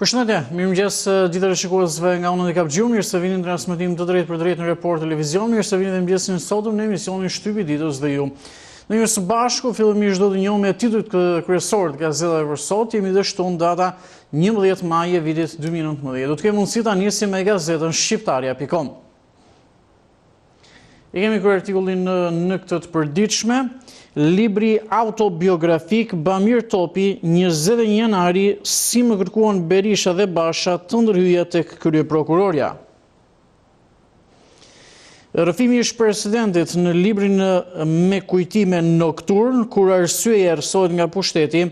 Përshëndetje, mirëmëngjes gjithë shikuesve nga Unë dhe Kapxhiu, mirë se vini në transmetim të drejtë për drejtë në Report Televizion, mirë se vini dhe mëngjesin sotëm në emisionin Shtypi Ditës dhe ju. Ne jemi së bashku, fillimisht do të njohim me titujt kryesor të gazetave për sot, jemi dhe shtunë data 11 maj e vitit 2019. Do të kemi mundësi ta nisim me gazetën shqiptarja.com. E kemi kërë artikullin në këtë të përditshme. Libri autobiografik Bamir Topi, 21 janari, si më kërkuan Berisha dhe Basha të ndërhyja tek kryeprokurorja. Rrëfimi i presidentit në librin me kujtime nokturn, kur arsyeja erësohet nga pushteti,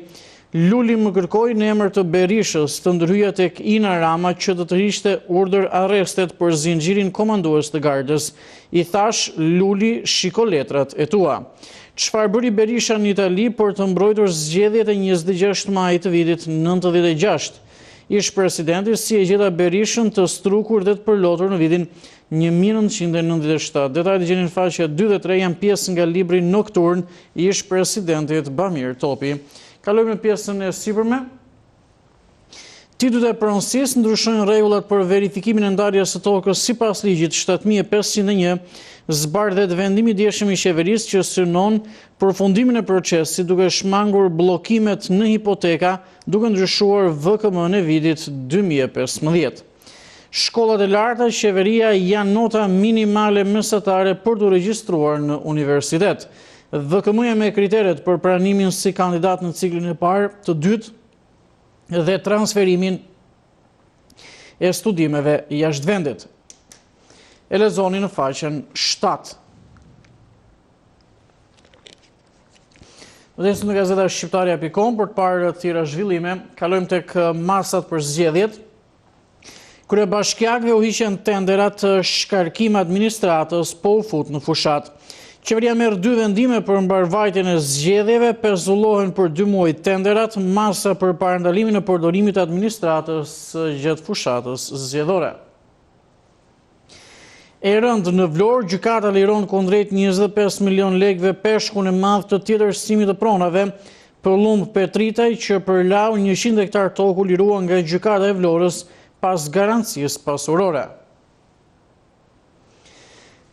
Luli më kërkoi në emër të Berishës të ndërhyja tek Ina Rama që të tërhiqte urdhër arrestet për zinxhirin komandues të gardës. I thash, Luli, shiko letrat e tua. Çfarë bëri Berisha në Itali për të mbrojtur zgjedhjet e 26 majit të vitit 96? Ish presidenti si e gjeta Berishën të strukur dhe të përlotur në vitin 1997. Detajt gjeni në faqe 2 dhe 3 janë pjesë nga libri nokturn i ish presidentit Bamir Topi. Kalojmë në pjesën e sipërme. Titujt e pronësisë ndryshojnë rregullat për verifikimin e ndarjes së tokës sipas ligjit 7501. Zbardhet vendimi i djeshëm i qeverisë që synon përfundimin e procesit duke shmangur bllokimet në hipoteka, duke ndryshuar VKM-n e vitit 2015. Shkollat e larta, qeveria janë nota minimale mesatare për të regjistruar në universitet. VKM-ja me kriteret për pranimin si kandidat në ciklin e parë, të dytë dhe transferimin e studimeve jashtë vendit. E lexoni në faqen 7. Do të jesim në gazeta shqiptarja.com për të parë të tjera zhvillime. Kalojmë tek masat për zgjedhjet. Kryebashkiakëve u hiqen tenderat shkarkim administratës, po u fut në fushat. Qeveria merr 2 vendime për mbarvajtjen e zgjedhjeve, pezullohen për 2 muaj tenderat, masa për parandalimin e përdorimit të administratës gjatë fushatës zgjedhore. E rënd në Vlorë, gjykata liron kundrejt 25 milion lekëve peshkun e madh të tjetërsimit të pronave për Lumb Petritaj që përlau 100 hektar toku liruar nga gjykata e Vlorës pas garancisë pasurore.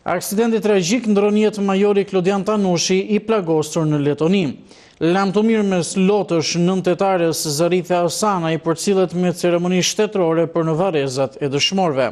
Aksidenti tragjik ndron jetë majori Klodian Tanushi i plagosur në Letoni. Lamtomir mes lotësh 9-tetares Zarife Hasanaj për cilët me ceremoni shtetërore për në varrezat e dëshmorëve.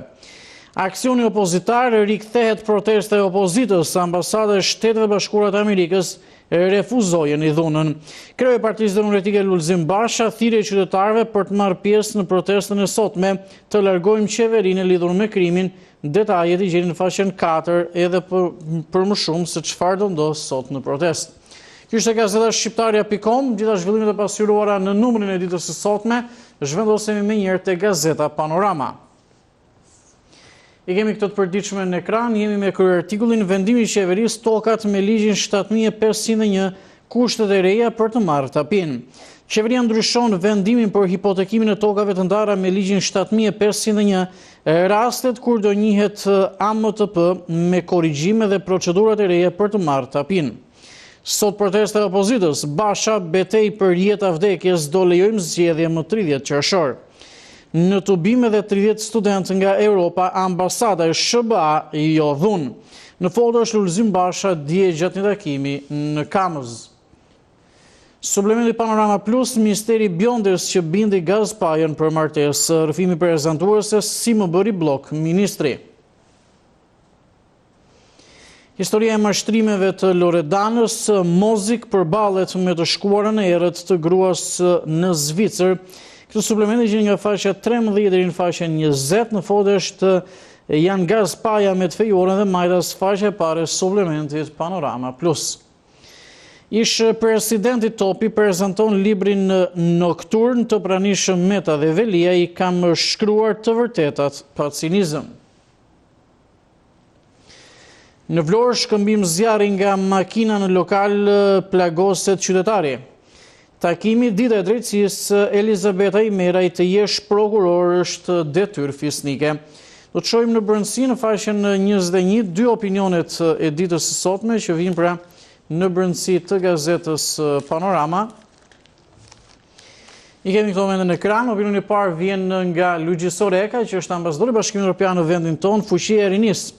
Aksioni opozitar rikthehet protesta e opozitës, ambasada e Shteteve Bashkuara të Amerikës refuzojën i dhunën. Kreu i Partisë Demokratike Lulzim Basha thirrje qytetarëve për të marrë pjesë në protestën e sotme të largojmë qeverinë e lidhur me krimin. Detajet i gjeni në faqen 4 edhe për më shumë se çfarë do ndodhë sot në protestë. Ky është gazeta shqiptarja.com, gjitha zhvillimet e pasqyruara në numrin e ditës së sotme, zhvendosemi menjëherë te Gazeta Panorama. I kemi këtë të përditshme në ekran, jemi me kryer artikullin vendimi i qeverisë tokat me ligjin 7501, kushtet e reja për të marrë tapin. Qeveria ndryshon vendimin për hipotekimin e tokave të ndara me ligjin 7501, rastet kur do njihet AMTP me korrigjime dhe procedurat e reja për të marrë tapin. Sot protesta e opozitës, Basha betej për jeta vdekjes, do lejojmë zgjedhje më 30 qershor. Në tubime dhe 30 studentë nga Europa, ambasada e SBA jo dhunë. Në foto është Lulzim Basha dje gjatë një takimi në Kamëz. Suplementi Panorama Plus, Ministeri Bjondes që bindi Gazpajën për martesë, rrëfimi prezantuese si më bëri blok ministri. Historia e mashtrimeve të Loredanës, Mozik përballet me të shkuarën e errët të gruas në Zvicër. Këtë suplementi gjeni nga faqja 13 deri në faqen 20, në foto janë Gazpaja me të fejorën dhe majtas faqja e parë suplementit Panorama Plus. Ish presidenti Topi prezanton librin nokturn të pranishëm Meta dhe Velia i kam shkruar të vërtetat pa cinizëm. Në Vlorë shkëmbim zjarri nga makina në lokal plagoset qytetari. Takimi dita e drejtësisë Elizabeta Imeraj të jesh prokuror është detyrë fisnike. Do të shohim në brendësi në faqen 21 dy opinionet e ditës së sotme që vijnë pra në brendësi të gazetës Panorama. I kemi këto momente në ekran. Opinioni i parë vjen nga Luigi Soreka, që është ambasadori i Bashkimit Evropian në vendin tonë, fuqia e rinisë.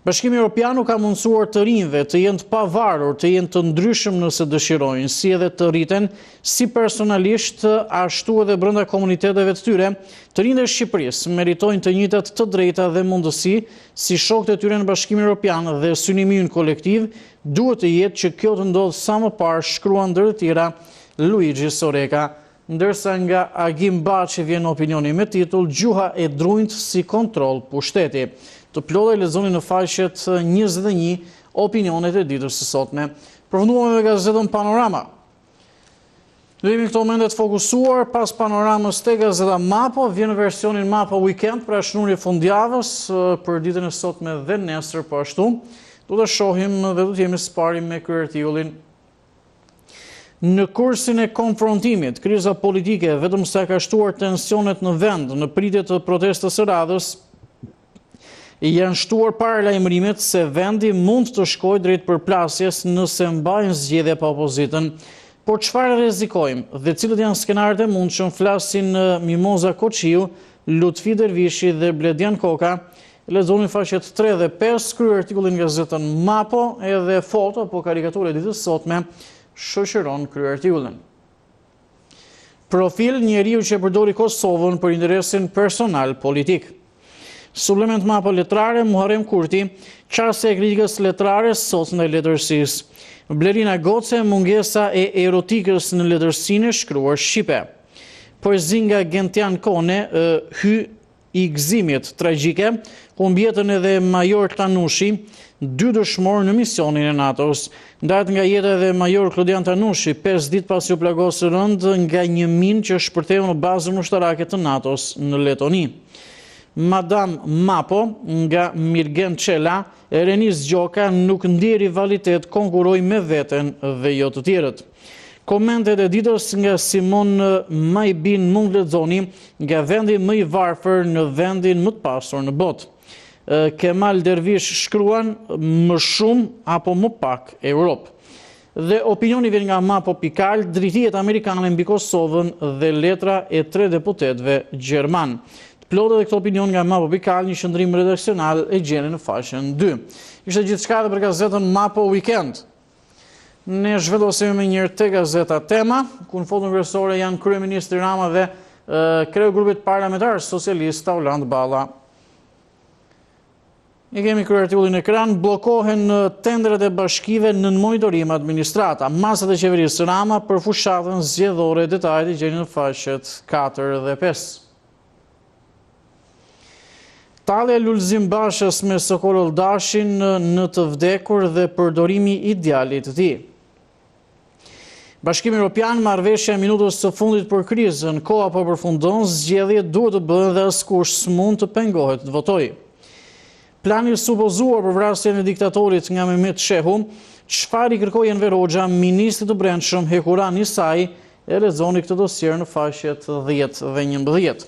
Bashkimi Evropian ka mundësuar të rinjve të jenë të pavarur, të jenë të ndryshëm nëse dëshirojnë, si edhe të rriten, si personalisht, ashtu edhe brenda komuniteteve të tyre. Të rinjtë e Shqipërisë meritojnë të njëjtat të drejta dhe mundësi, si shokët e tyre në Bashkimin Evropian dhe synimi ynë kolektiv, duhet të jetë që kjo të ndodhë sa më parë, shkruan ndër të tjera Luigi Soreka. Ndërsa nga Agim Baçi vjen opinioni me titull Gjuha e drujt si kontroll pushteti. Të plotë e lexoni në faqet 21 opinionet e ditës së sotme. Përfunduam me gazetën Panorama. Do jemi këto momente të fokusuar pas Panoramës te gazeta Mapo, vjen në versionin Mapo Weekend pra shnurje fundjavës për ditën e sotme dhe nesër po ashtu. Do të shohim dhe do të jemi së pari me kryertigullin. Në kursin e konfrontimit, kriza politike vetëm sa ka shtuar tensionet në vend në pritje të protestës së radhës, janë shtuar paralajmërimet se vendi mund të shkojë drejt përplasjes nëse mbajnë zgjedhje pa opozitën. Por çfarë rrezikojmë dhe cilët janë skenarët e mundshëm, flasin Mimoza Koçiu, Lutfi Dervishi dhe Bledian Koka. Lexoni faqet 3 dhe 5, kryer artikullin nga gazetën Mapo, edhe foto apo karikaturë e ditës sotme shoqëron kryer artikullin. Profil njeriu që përdori Kosovën për interesin personal politik. Suplement Mapo letrare, Muharrem Kurti, çastja e kritikës letrare sot ndaj letërsisë. Blerina Goce, mungesa e erotikës në letërsinë e shkruar shqipe. Poezi nga Gentian Kone, hy i gëzimit tragjike, ku mbjetën edhe Major Tanushi, 2 dëshmorë në misionin e NATO-s. Ndahet nga jeta edhe Major Klodian Tanushi, 5 ditë pas u plagosur rënd nga një minë që shpërtheu në bazën ushtarake të NATO-s në Letoni. Madam Mapo nga Mirgen Çela, Renis Gjoka nuk ndi rivalitet, konkuroj me veten dhe jo të tjerët. Komentet e ditës nga Simon Majbin mund lexoni nga vendi më i varfër në vendin më të pasur në botë. Kemal Dervish shkruan më shumë apo më pak Europë. Dhe opinioni vjen nga Mapo Pikal, drejtijet amerikane mbi Kosovën dhe letra e 3 deputetëve gjerman. Plotë dhe këto opinion nga Mapo Pikal, një shëndrim redaksional e gjeni në faqen 2. Ishte gjithçka dhe për gazetën Mapo Weekend. Ne zhvillosemi me njërë te gazeta Tema, ku në fotën kryesore janë kryeministri Rama dhe kreu grupit parlamentar socialist Auland Balla. Ne kemi kryer artikullin në ekran, bllokohen tenderet e bashkive në monitorim administrata. Masat e qeverisë Rama për fushatën zgjedhore, detajet e gjeni në faqet 4 dhe 5. Talja Lulzim Bashës me Sokol Dashin në të vdekur dhe përdorimi i djalit të tij. Bashkimi Evropian, marrëveshja e minutës së fundit për krizën, koha po përfundon, zgjedhjet duhet të bëhen dhe askush s'mund të pengohet të votojë. Plani supozuar për vrasjen e diktatorit nga Mehmet Shehu, çfarë i kërkoi Enver Hoxha ministrit të brendshëm Hekuran Isai, e lexoni këtë dosier në faqet 10 dhe 11.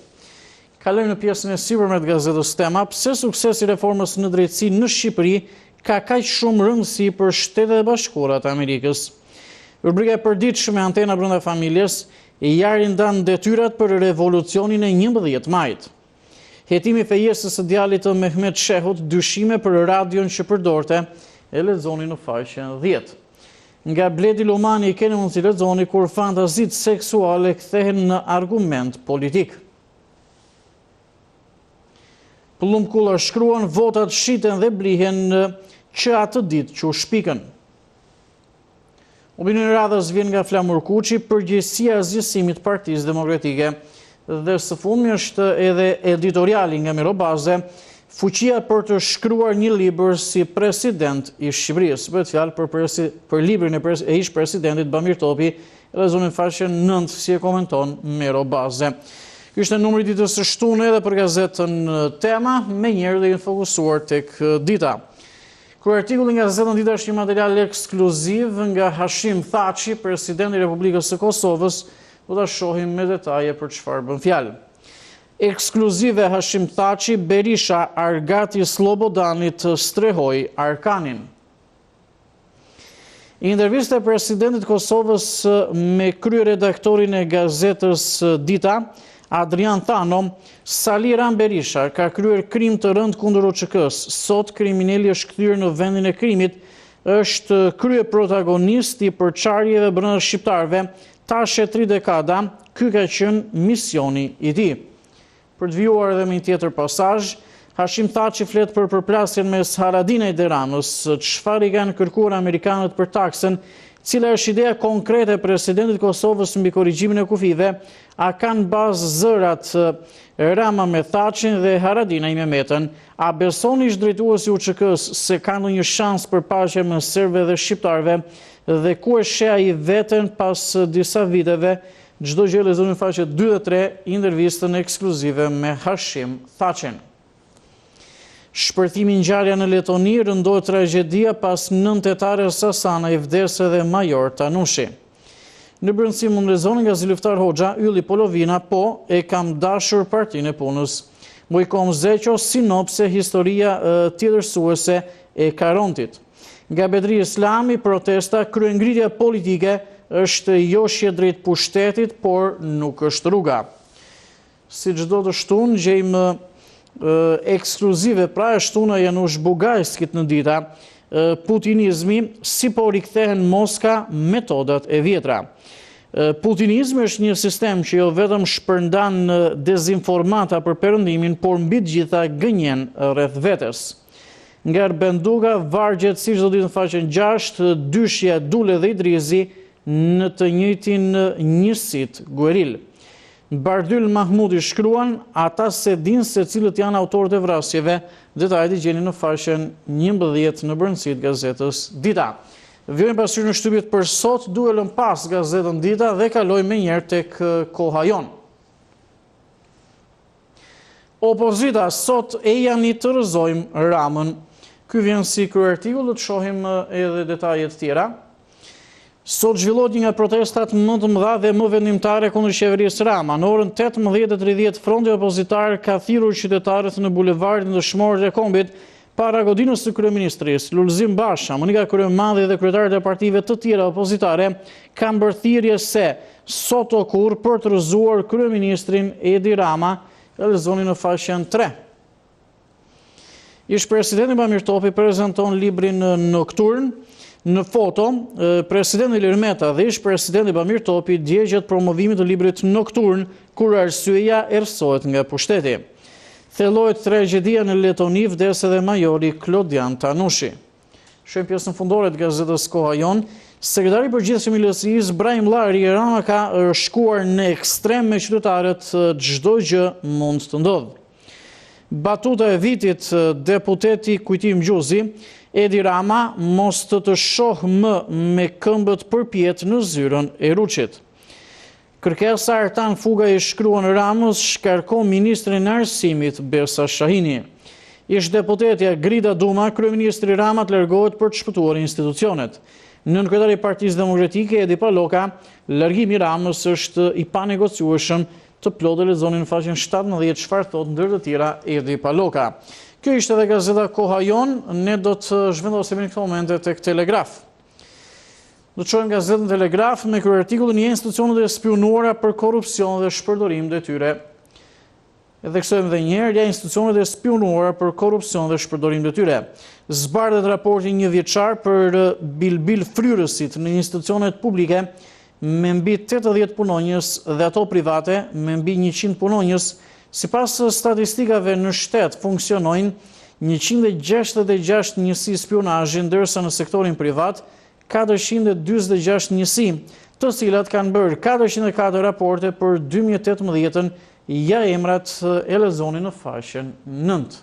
Kalojmë në pjesën e sipërme të gazetës Tema, pse suksesi i reformës në drejtësi në Shqipëri ka kaq shumë rëndësi për Shtetet e Bashkuara të Amerikës. Rubrika e përditshme Antena brenda familjes i jari ndan detyrat për revolucionin e 11 majit. Hetimi i fejesës së djalit të Mehmet Shehut, dyshime për radion që përdorte, e lexoni në faqen 10. Nga Bledi Lumani i keni mundësi lexoni kur fantazit seksuale kthehen në argument politik. Plumbkulla shkruan, votat shiten dhe blihen që atë ditë që u shpikën. Opinioni i radhës vjen nga Flamur Kuçi, përgjegjësia e zgjesimit të Partisë Demokratike. Dhe së fundmi është edhe editoriali nga Mirobaze, fuqia për të shkruar një libër si president i Shqipërisë. Bëhet fjalë për librin e ish presidentit Bamir Topi, lexoni në faqen 9 si e komenton Mirobaze. Ky ishte numri i ditës së shtunë edhe për gazetën Tema, me njëherë do jemi fokusuar tek dita. Kryer artikulli nga gazetën Dita është një material ekskluziv nga Hashim Thaçi, presidenti i Republikës së Kosovës, do ta shohim me detaje për çfarë bën fjalë. Ekskluzive Hashim Thaçi, Berisha Argati Slobodanit strehoi Arkanin. Intervista e presidentit Kosovës me kryeredaktorin e gazetës Dita, Adrian Thano, Sali Ram Berisha ka kryer krim të rënd kundër OÇK-s. Sot kriminali është kthyer në vendin e krimit, është krye protagonist i përçarjeve brenda shqiptarëve, tash e 3 dekada, ky ka qenë misioni i tij. Për të vijuar edhe me një tjetër pasazh, Hashim Thaçi flet për përplasjen mes Haradinaj dhe Ramës, çfarë i kanë kërkuar amerikanët për taksën, cila është ideja konkrete e presidentit Kosovës mbi korrigjimin e kufive, a kanë bazë zërat Rama me Thaçin dhe Haradinaj me Metën, a besoni ish-drejtuesi i UÇK-s se ka ndonjë shans për paqe mes serbëve dhe shqiptarëve, dhe ku e sheh ai veten pas disa viteve? Çdo gjë lexoni në faqet 2 dhe 3, intervistën ekskluzive me Hashim Thaçin. Shpërthimi ngjarja në Letoni, rëndohet tragjedia pas 9 tetares Sasana i vdes edhe major Tanushi. Në brëndësi mund lexoni nga zyliftar Hoxha, ylli Polovina, po e kam dashur partinë e punës. Mojkom Zeqo, sinopse historia tjetërsuese e Karontit. Nga Bedri Islami, protesta, kryengritja politike është joshje drejt pushtetit, por nuk është rruga. Si çdo të shtunë, gjejmë ekskluzive pra e shtuna Janush Bugajskit në Dita, putinizmi, si po rikthehen Moska metodat e vjetra. Putinizmi është një sistem që jo vetëm shpërndan dezinformata për perëndimin, por mbi të gjitha gënjen rreth vetes. Nga Erbenduga vargjet siç do ditë në faqen 6, dyshja Dule dhe Idrizi në të njëjtin njësit gueril. Bardyl Mahmudi shkruan, ata se din se cilët janë autorët e vrasjeve, detajet i gjeni në faqen 11 në brëndësit gazetës Dita. Vjojmë pasqyrë në shtypit për sot, duhe lëm pas gazetën Dita dhe kaloj me njerë tek koha jon. Opozita, sot e janë i të rëzojmë Ramën. Ky vjen si kryer artikull, të shohim edhe detajet tjera. Sot zhvillohet një nga protestat më të mëdha dhe më vendimtare kundër qeverisë Rama. Në orën 18:30 fronti opozitar ka thirrur qytetarët në bulevardin Dëshmorët e Kombit para godinës së kryeministrisë. Lulzim Basha, Monika Kryemandhi dhe kryetarët e partive të tjera opozitare kanë bërë thirrje se sot o kur për të rrëzuar kryeministrin Edi Rama, e lexoni në faqen 3. Ish-presidenti Bamir Topi prezanton librin Nokturn. Në foto, presidenti Ilir Meta dhe ish-presidenti Bamir Topi djegjet promovimit të librit Nokturn, kur arsyeja erësohet nga pushteti. Thellohet tragjedia në Letoni, vdes edhe majori Klodian Tanushi. Shohim pjesën fundore të gazetës Koha Jon. Sekretari i përgjithshëm i LSI-s Brahim Llari Rama ka shkuar në ekstrem me qytetarët, çdo gjë mund të ndodhë. Batuta e vitit, deputeti Kujtim Gjuzi, Edi Rama mos të shoh më me këmbët përpjet në zyrën e Ruçit. Kërkesa artan fuga i shkruan Ramës shkarkon ministrin e arsimit Besa Shahini. Ish deputetja Grida Duma, kryeministri Rama të largohet për të shpëtuar institucionet. Nënkryetari i Partisë Demokratike Edi Paloka, largimi i Ramës është i panegociueshëm, të plotë lexoni në faqen 17 çfarë thot ndër të tjera Edi Paloka. Kjo ishte edhe gazeta Koha Jon, ne do të zhvendosemi në këtë momente tek Telegraf. Do të shohim gazetën Telegraf me kryer artikullin një institucionet e spionuara për korrupsion dhe shpërdorim detyre. Edhe kësojmë dhe njëherë, ja institucionet e spionuara për korrupsion dhe shpërdorim detyre. Zbardhet raporti një vjeçar për bilbil fryrësit në institucionet publike me mbi 80 punonjës dhe ato private me mbi 100 punonjës. Sipas statistikave në shtet funksionojnë 166 njësi spionazhi, ndërsa në sektorin privat 446 njësi, të cilat kanë bërë 404 raporte për 2018, ja emrat e lexoni në faqen 9.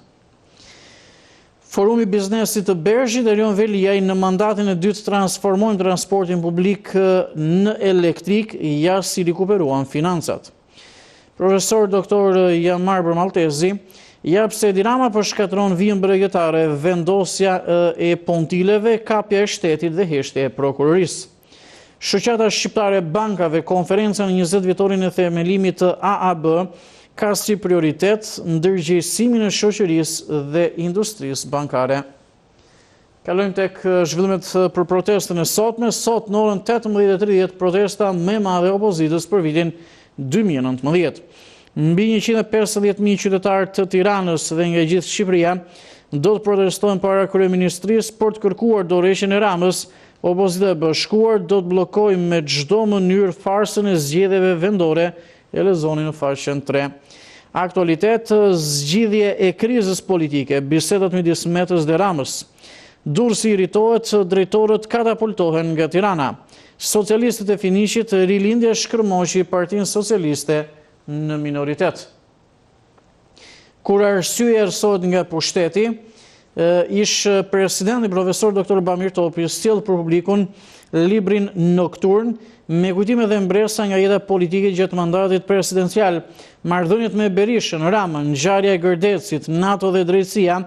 Forumi Biznesit të Bergji dhe Rion Veliaj në mandatin e dytë transformojnë transportin publik në elektrik, ja si rikuperuan financat. Profesor Dr. Janmar Maltezi, jap se Edi Rama përshkatron vijën bregetare, vendosja e pontileve, kapja e shtetit dhe heshtja e prokurorisë. Shoqata shqiptare e bankave, konferenca në 20 vjetorin e themelimit të AAB, ka si prioritet ndërgjegjësimin e shoqërisë dhe industrisë bankare. Kalojmë tek zhvillimet për protestën e sotme. Sot në orën 18:30 protesta më e madhe e opozitës për vitin 2019. Mbi 150.000 qytetarë të Tiranës dhe nga gjithë Shqipëria do të protestojnë para kryeministrisë për të kërkuar dorëheqjen e Ramës. Opozita e bashkuar do të bllokojë me çdo mënyrë farsën e zgjedhjeve vendore, e lexoni në faqen 3. Aktualitet, zgjidhje e krizës politike, bisedat midis Metës dhe Ramës. Durrësi irritohet, drejtorët katapultohen nga Tirana. Socialistët e Finishit, rilindja shkërmoqi Partinë Socialiste në minoritet. Kur arsye erësohet nga pushteti, ish presidenti profesor Dr. Bamir Topi sjell për publikun librin Nokturn me kujtime dhe mbresa nga jeta politike gjatë mandatit presidencial, marrëdhëniet me Berishën, Ramën, ngjarja e Gërdecit, NATO dhe drejtësia,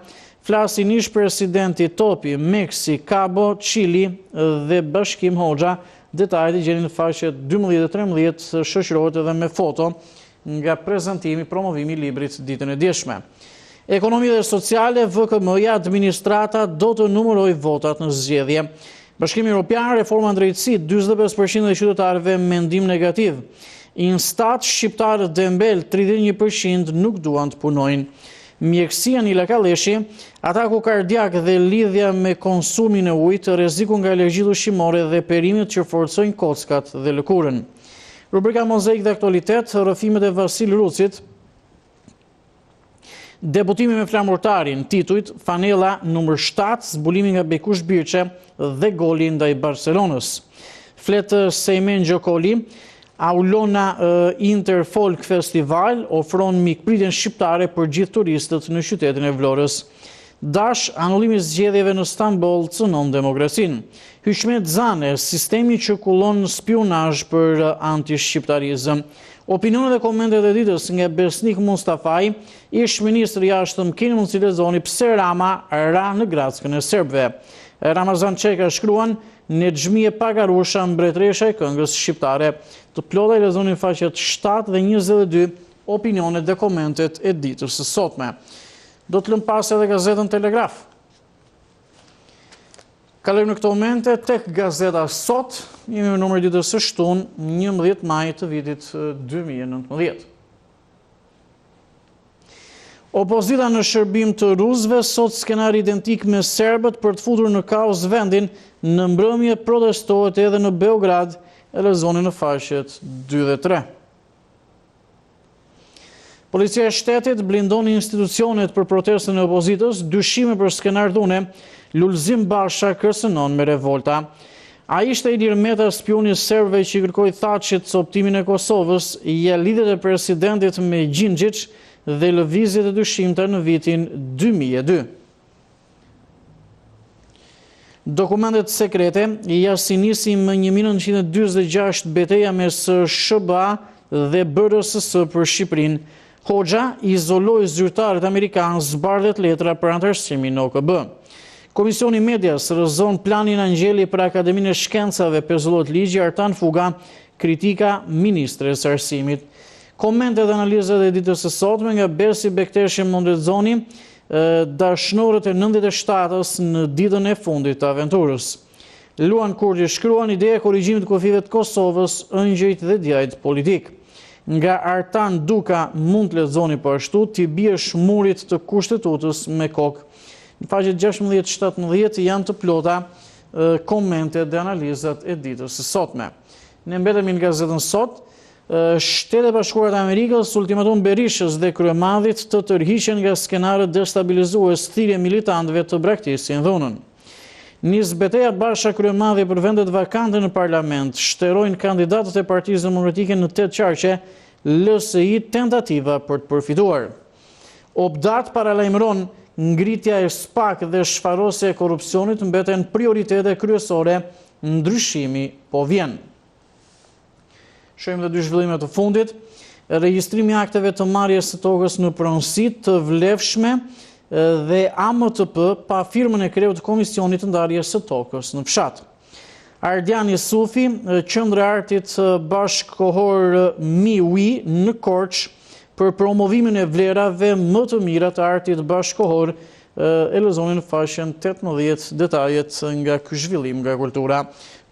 flasin ish presidenti Topi, Meksi, Cabo, Çili dhe Bashkim Hoxha. Detajet i gjeni në faqet 12 dhe 13, shoqërohet edhe me foto nga prezantimi, promovimi i librit ditën e djeshme. Ekonomia dhe sociale, VKM-ja, administrata do të numëroj votat në zgjedhje. Bashkimi Evropian, reforma në drejtësi, 45% e qytetarëve mendim negativ. Instat, shqiptarët dembel, 31% nuk duan të punojnë. Mjekësia Nila Kalleshi, ataku kardiak dhe lidhja me konsumin e ujit, rreziku nga alergjitë ushqimore dhe perimet që forcojnë kockat dhe lëkurën. Rubrika Mozaik dhe aktualitet, rrëfimet e Vasil Rucit, debutimi me flamurtarin, titujt, Fanella nr. 7, zbulimi nga Bekush Birçe dhe goli ndaj Barcelonës. Flet Sejmen Gjokoli, Aulona Interfolk Festival ofron mikpritjen shqiptare për gjithë turistët në qytetin e Vlorës. Dash, anullimi zgjedhjeve në Stamboll cënon demokracinë. Hyçmet Zane, sistemi që kullon spionazh për anti-shqiptarizëm. Opinionet dhe komentet e ditës nga Besnik Mustafaj, ish ministri i jashtëm, keni mundësi lexoni pse Rama ra në grackën e serbëve. Ramazan Çeka shkruan, Nexhmie Pagarusha, mbretëresha e këngës shqiptare. Të plota i lexoni në faqet 7 dhe 22 opinionet dhe komentet e ditës së sotme. Do të lëm pas edhe gazetën Telegraf. Kalojmë në këto momente tek gazeta Sot, jemi në numër ditës së shtunë, 11 maj të vitit 2019. Opozita në shërbim të rusëve, sot skenar identik me serbët për të futur në kaos vendin, në mbrëmje protestohet edhe në Beograd, e lexoni në faqet 2 dhe 3. Policia e shtetit blindon institucionet për protestën e opozitës, dyshime për skenar dhune, Lulzim Basha kërcënon me revolta. A ishte Ilir Meta, spioni serbëve që i kërkoi Thaçit coptimin e Kosovës, ja lidhet e presidentit me Gjingjić dhe lëvizjet e dyshimta në vitin 2002. Dokumentet sekrete si nisi më 1946 betejë mes SBA dhe BRSS për Shqipërinë. Hoxha izoloi zyrtarët amerikanë, zbardhet letra për antarësimin në OKB. Komisioni Medias rrëzon planin Angjeli për Akademinë e Shkencave, pezullohet ligji, Artan Fuga, kritika ministres arsimit. Komente dhe analizat e ditës së sotme nga Bersi Bekteshi Mondezoni, dashnorët e 97-s në ditën e fundit të aventurës. Luan Kurdi shkruan ideja e korrigjimit të kufive të Kosovës, ëngjëjt dhe djajt politik. Nga Artan Duka mund të lexoni po ashtu, t'i bie shmurit të kushtetutës me kokë. Në faqet 16-17 janë të plota komente dhe analizat e ditës së sotme. Ne mbetemi në gazetën Sot. Shtetet e Bashkuara të Amerikës ultimatum Berishës dhe kryemadhit të tërhiqen nga skenarët destabilizues, thirrje militantëve të braktisin dhunën. Nis betejë Basha kryemadhi për vendet vakante në parlament, shterojnë kandidatët e Partisë Demokratike në 8 qarqe, LSI tentativa për të përfituar. Obdat paralajmëron ngritja e SPAK dhe shfarosja e korrupsionit mbeten prioritete kryesore, ndryshimi po vjen. Shohim dhe dy zhvillimet të fundit, regjistrimi i akteve të marrjes së tokës në pronësi të vlefshme dhe AMTP pa firmën e kreu të Komisionit të ndarjes së tokës në fshat. Ardiani Sufi, qendra e artit bashkëkohor Miwi në Korç për promovimin e vlerave më të mira të artit bashkëkohor e lexoni në faqen 18 detajet nga ky zhvillim nga kultura.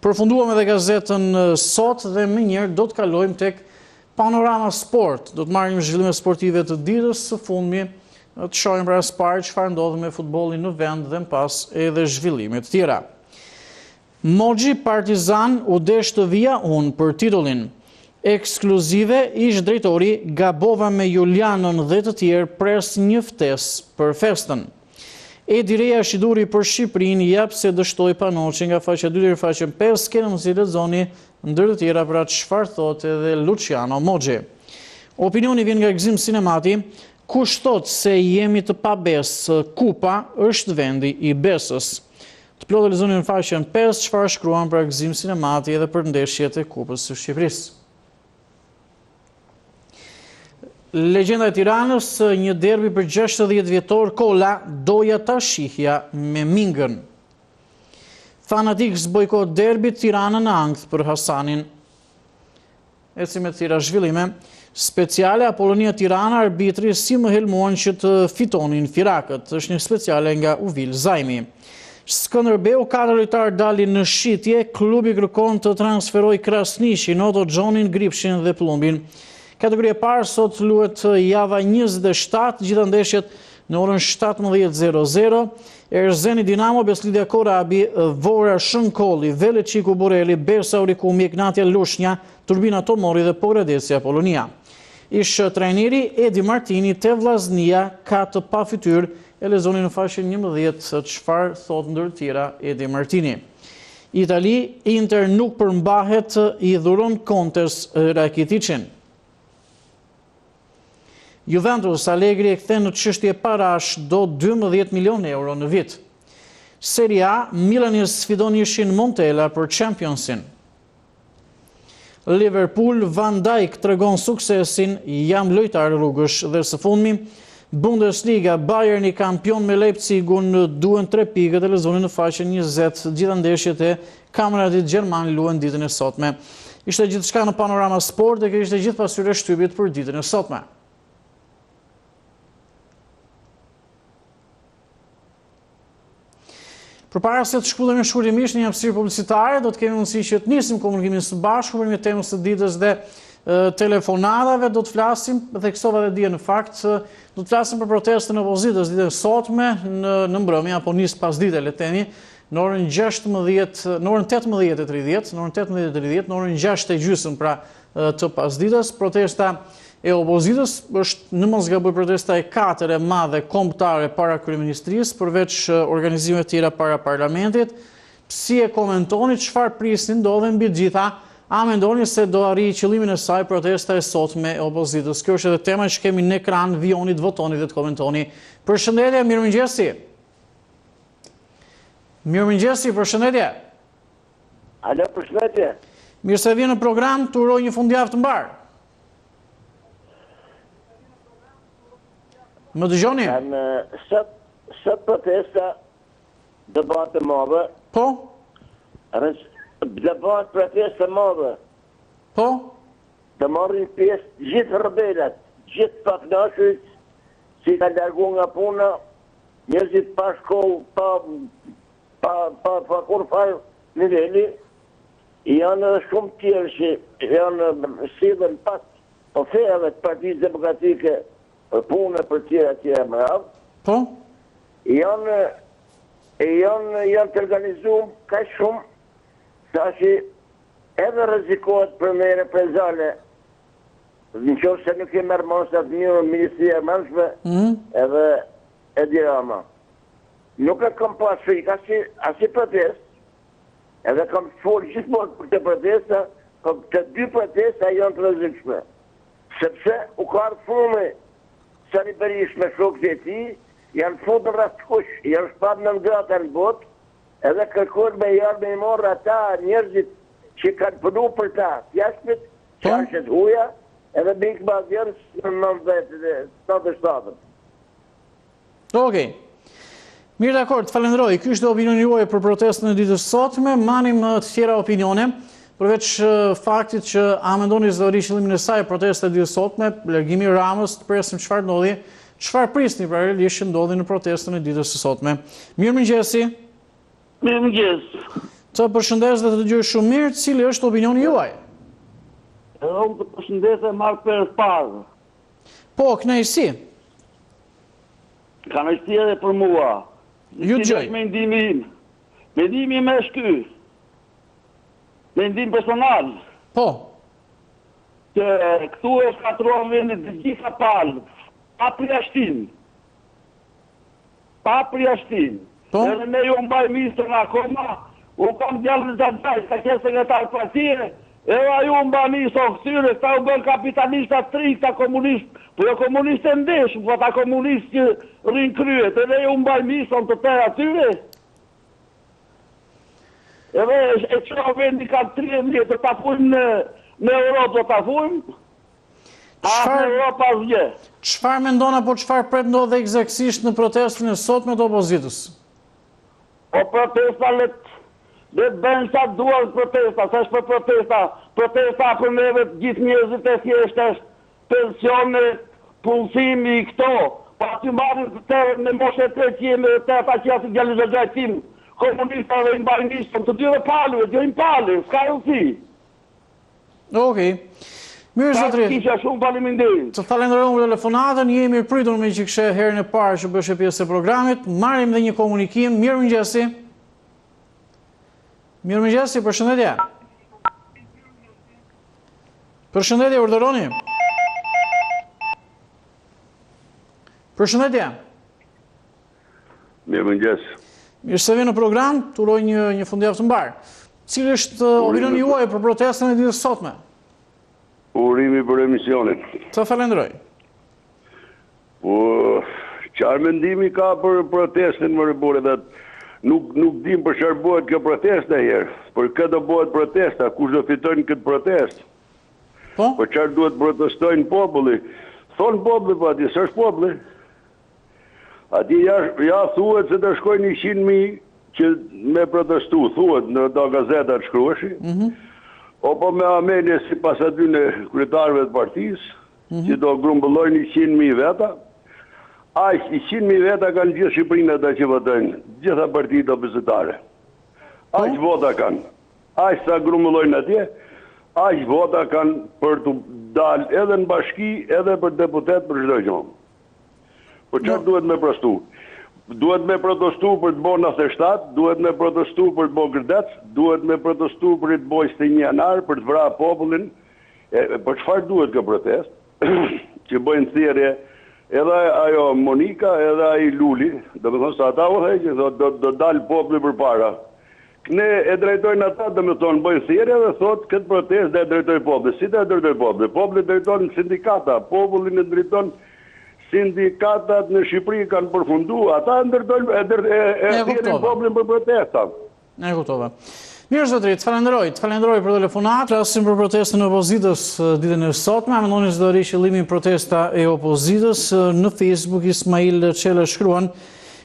Përfunduam edhe gazetën sot dhe më njëherë do të kalojmë tek Panorama Sport. Do të marrim zhvillime sportive të ditës së fundmi, të shohim pra së pari çfarë ndodh me futbollin në vend dhe më pas edhe zhvillime të tjera. Moxhi Partizan u desh të vija unë për titullin. Ekskluzive ish drejtori gabova me Julianon dhe të tjerë pres një ftesë për festën. Edi Reja Shiduri për Shqipërinë jap se dështoi Panoçi nga faqja 2 deri faqen 5, keni mundësi lexoni ndër të tjera pra çfarë thotë edhe Luciano Moxhi. Opinioni vjen nga Gzim Sinemati, kush thot se jemi të pabesë, kupa është vendi i besës. Të plotë lexoni në faqen 5 çfarë shkruan pra Gzim Sinemati edhe për ndeshjet e Kupës së Shqipërisë. Legjenda e Tiranës, një derbi për 60 vjetor kolla, doja ta shihja me mingën. Fanatikës bojkot derbi Tirana në ankth për Hasanin. Ecim me tjera zhvillime. Speciale Apollonia Tirana, arbitri si më helmuan që të fitonin firakët. Është një speciale nga Uvil Zajmi. Skënderbeu 4 lojtar dalin në shitje, klubi kërkon të transferoj Krasnishin, Oto Gjonin, Gripshin dhe Plumbin. Kategoria e parë sot luhet java 27, gjitha ndeshjet në orën 17:00. Erzeni Dinamo, Beslidja Korabi, Vora Shënkolli, Veleqiku Boreli, Bersa Urikumi, Ignatja Lushnja, Turbina Tomori dhe Pogradeci Apollonia. Ish trajneri Edi Martini te Vllaznia ka të pafytyr, e lexoni në faqen 11 çfarë thot ndër të tjera Edi Martini. Itali, Inter nuk përmbahet, i dhuron Contes Rakiticin. Juventus, Allegri e kthen në çështje parash do 12 milion euro në vit. Serie A, Milani sfidon ishin Montella për Championsin. Liverpool, Van Dijk tregon suksesin, jam lojtar rrugësh dhe së fundmi. Bundesliga, Bayern i kampion me Leipzigun, duhen 3 pikët e lexoni në faqen 20, gjitha ndeshjet e kampionatit gjerman luhen ditën e sotme. Ishte gjithçka në Panorama Sport dhe kjo ishte gjithë pasyre shtypit për ditën e sotme. Përpara se të shkullemi shkurtimisht një hapësirë publicitare, do të kemi mundësi që të nisim komunikimin së bashku për një temës së ditës dhe telefonatave, do të flasim, dhe kësova dhe dje në fakt, do të flasim për protestën e opozitës ditën e sotme në mbrëmje, apo nis pas dite, le temi, në orën 18:30, në orën 18:30, në orën 6:30 pra të pasditës. Protesta e opozitës është në mos gaboj protesta e 4 e madhe kombëtare para kryeministrisë, përveç organizimeve tjera para parlamentit. Si e komentoni, çfarë prisni ndodhen mbi gjitha? A mendoni se do arrijë qëllimin e saj protesta e sotme e opozitës? Kjo është edhe tema që kemi në ekran, vijoni të votoni dhe të komentoni. Përshëndetje, mirëmëngjesi. Mirëmëngjesi, përshëndetje. Alo, përshëndetje. Mirë se vjen në program, të uroj një fundjavë të mbar. Më dëgjoni? Sot protesta debate madhe. Po? Debat protesta madhe. Po? Të marrin pjesë gjithë rebelat, gjithë paknashërit, si ka largu nga puna, njerëzit pa shkollë, pa kur fajë niveli, janë edhe shumë tjerë që janë sidhen pas ofeve të Partisë Demokratike për punë për tjera më radhë. Po? Janë të organizuar ka shumë, sa që edhe rrezikohet për me reprezale, në qoftë se nuk e merr masat një Ministria e Mbrëmshme, edhe Edi Rama. Nuk e kam pas frikë asi protest, edhe kam folë gjithmonë për të protesta, të dy protesta janë të rrezikshme. Sepse u ka ardhur fundi Sali Berish me shokët e tij, janë futur rastkush, janë shpat në ngrata në botë, edhe kërkojnë me jarë me i morë ata njerëzit që kanë punu për ta, jasmit, qashet huja, edhe bikë bazjerës në 97. Okej. Mirë dakord, falenderoj. Ky është opinioni juaj për protestën e ditës sotme. Manim të tjera opinione, përveç faktit që a mendoni se do rri qëllimin e saj protesta e ditës sotme, largimi i Ramës, të presim çfarë ndodhi. Çfarë prisni pra realisht që ndodhi në protestën e ditës së sotme? Mirëmëngjesi. Mirëmëngjes. Të përshëndes dhe të dëgjoj shumë mirë, cili është opinioni juaj? Edhe unë të përshëndes e marrë për parë. Po, kënaqësi. Kënaqësi edhe për mua. Ju dëgjoj. Mendimi im. Mendimi im është ky. Mendim personal. Po. Që këtu e shkatruan vendit të gjitha palë. Pa përjashtim. Pa përjashtim. Po. Edhe ne ju mbaj ministrën akoma, u kam djallë në Gjajgjaj, ka qenë sekretar partije, edhe ju mba ministrën këtyre, këta u bën kapitalista tri, këta komunistë, po jo komunistë e ndeshë, po ta komunistë që rinë kryet, edhe ju mbaj ministrën të tërë atyre. Edhe e që vendi ka 13 të ta fujmë në Europë, të ta fujmë, në Europë asgje. Çfarë mendon apo çfarë pret ndodhe eksaktësisht në protestën e sotme të opozitës? O protesta le të bëjnë sa duan protesta, sa është për protesta. Protesta për neve gjithë njerëzit e thjeshtë është pensione, punësimi i këto. Pa ty marrin të tërë në moshe 300 dhe të ata që jasë gjallë zë gjajtim. Komunista dhe imbarnistën, të dyre palëve, gjojnë palë, s'ka rësi. Okej. Mirë zotri. Kisha shumë faleminderit. Të falenderojmë për telefonatën, jemi mirëpritur me që këshe herën e parë që bëshe pjesë e programit. Marrim dhe një komunikim. Mirëmëngjesi. Mirëmëngjesi, përshëndetje. Përshëndetje, urdhëroni. Përshëndetje. Mirëmëngjes. Mirë se vjen në program, të uroj një fundjavë të mbarë. Cili është opinioni juaj për protestën e ditës sotme? Urimi për emisionin. Të falenderoj. Po, qarë mendimi ka për protestën më rëbore dhe nuk dim për çfarë bëhet kjo protestë herë. Për këtë do bëhet protesta, kush do fitojnë këtë protestë? Po? Për çfarë duhet protestojnë populli? Thonë populli, po ati s'është populli. Ati ja thuhet se të shkojnë 100.000 që me protestu, thuhet në do gazetat shkruheshi. O po me amenje si pas aty në kryetarëve të partisë, që do grumbullojnë 100.000 veta, aq 100.000 veta kanë gjithë Shqipërinë ata që votojnë, gjitha partitë opozitare. Aq vota kanë. Aq sa grumbullojnë atje, aq vota kanë për të dalë edhe në bashki, edhe për deputet për çdo gjë. Po çfarë duhet me protestu? Duhet me protestu për të bërë 97, duhet me protestu për të bërë Gërdec, duhet me protestu për të bërë 21 janar, për të vrarë popullin. Për çfarë duhet kjo protest? Që bëjnë thirrje edhe ajo Monika, edhe ai Luli, domethënë se ata u heqin, do dalë populli përpara. Ne e drejtojnë ata, domethënë bëjnë thirrje dhe thotë këtë protestë do e drejtoj populli. Si do e drejtoj populli? Populli drejton sindikata, populli e drejton sindikatat në Shqipëri kanë përfundu, ata ndërtojnë popullin për protesta. E kuptova. Mirë zotri, të falenderoj për telefonat, rasim për protestën e opozitës ditën e sotme, mendoni se do ri qëllimi protesta e opozitës në Facebook. Ismail Çele shkruan: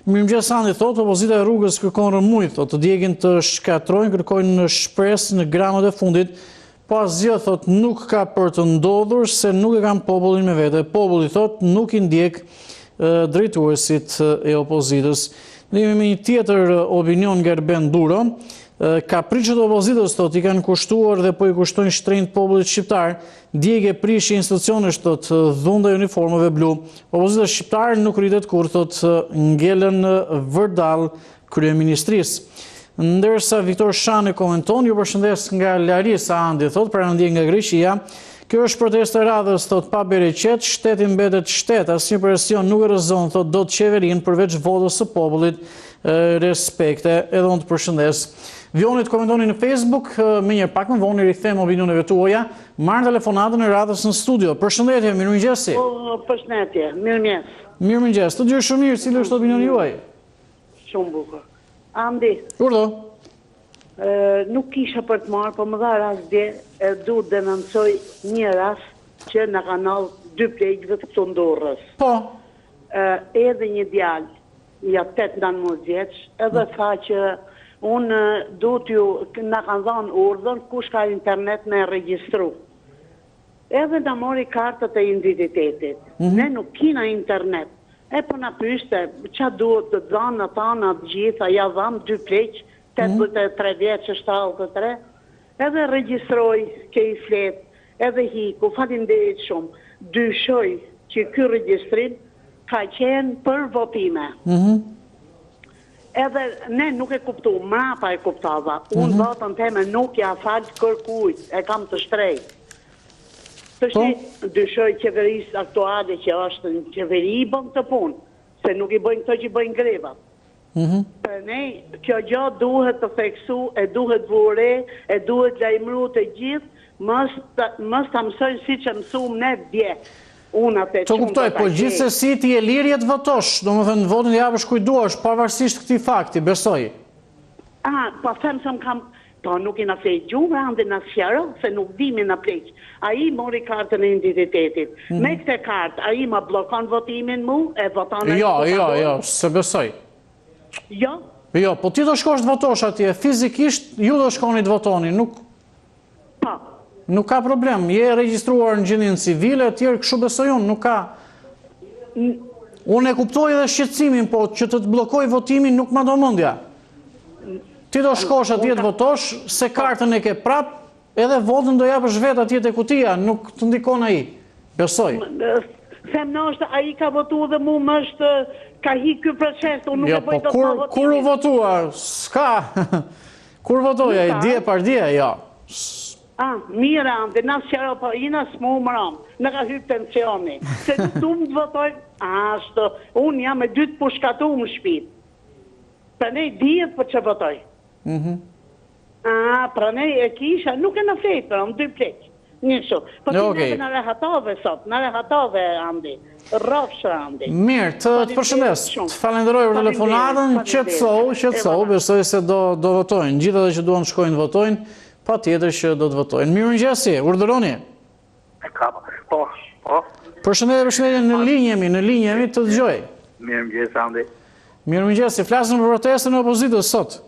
Mirëmëngjes Andi, thotë opozita e rrugës kërkon rëmuj, thotë të djegin të shkatrojnë, kërkojnë shpresë në gramët e fundit. Po asgjë, thot, nuk ka për të ndodhur se nuk e kam popullin me vete. Populli, thot, nuk i ndjek drejtuesit e opozitës. Ne jemi me një tjetër opinion nga Erben Duro. Kapriçet e opozitës, thot, i kanë kushtuar dhe po i kushtojnë shtrenjtë popullit shqiptar. Djegje prishje institucionesh, thot, dhunda e uniformave blu. Opozita shqiptare nuk rritet kur, thot, ngelen vërdall kryeministrisë. Ndërsa Viktor Shani komenton, ju përshëndes nga Larisa Andi, thot, perandje nga Greqia. Kjo është protesta e radhës, thot, pa bereqet, shteti mbetet shtet, asnjë presion nuk e rrezon, thot, do të qeverin përveç votës së popullit, respekte, edhe unë të përshëndes. Vionit komentoni në Facebook, me një pak më vonë i rikthejmë opinioneve tuaja, marrë telefonatën e radhës në studio. Përshëndetje, mirëmëngjesi. Përshëndetje, mirëmëngjes. Mirëmëngjes, të gjë shumë mirë, cili është opinioni juaj? Shumë bukur. Andi. Urdo. Nuk kisha për të marrë, po më dha rast dje, du të denoncoj një rast që në kanal 2 plegjve të Ndorrës. Po. Edhe një djalë, ja 8-9 vjeç, edhe tha që unë du t'ju në kanë dhanë urdhën kush ka internet me regjistru. Edhe në mori kartët e identitetit. Ne nuk kina internet. E po na pyeste, qa duhet të dhanë tana të gjitha, ja dham 2 pleq, 83 vjeç, 73, edhe regjistroj ke i flet, edhe hiku, falinderit shumë, dyshoj që ky regjistrim ka qenë për votime. Edhe ne nuk e kuptu, mrapa e kuptava, unë votën teme nuk ja falë kërkujt, e kam të shtrejt. Të dyshoj qeverisë aktuale që është në qeveri i bën të punë, se nuk i bëjnë këto që i bëjnë grevat. Për ne, kjo gjë duhet të theksu, e duhet vure, e duhet lajmëru të gjithë, mës të mësojnë si që mësum ne dje. Të kuptoj, po gjithsesi ti e lirje të votosh, do më thënë votin e japësh kujduash, pavarësisht këtij fakti, besoj. Po them se më kam, po nuk i na flejt gjumë, ande na sqaro, se nuk dimi na plejt. A i mori kartën e identitetit. Me këte kartë, a i ma blokon votimin mu, e voton e Jo, se besoj. Jo? Jo, po ti do shkosh të votosh atje, fizikisht ju do shkoni të votoni, nuk ka problem, je regjistruar në gjendjen civile, tjerë kështu besoj unë, nuk ka. Unë e kuptoj edhe shqetësimin, po që të të blokoj votimin nuk ma do mendja. Ti do shkosh atje të votosh, se kartën e ke prap, edhe votën do japësh vetë atje te kutia, nuk të ndikon ai. Besoj. Them në është, a i ka votu dhe mu më është, ka hi ky proces, unë nuk e bëj do të votimin. Kur u votua, s'ka, kur votoja, i dje par dje, ja. Mira, ande, na qero, po ina s'mu më ram, në ka hypë pensioni, se du më të votoj, ashtë, unë jam e 2 pushkatu më shpit, për nej dhjet për që votoj. Për nej e kisha, nuk e në fejtë, për në 2 plek. Njështu, po ti neve në rehatove sot, në rehatove, Andi, rrofshë, Andi. Mirë, të përshëndes, të falenderoj për telefonatën, qetësohu, besoj se do votojnë, gjithë edhe që duan të shkojnë të votojnë, pa tjetër që do të votojnë. Mirë mëngjesi, urdhëroni. Po. Përshëndetje, në linjë jemi të dëgjoj. Mirë mëngjesi, Andi. Mirë mëngjesi, flasën për protestën e opozitës sot.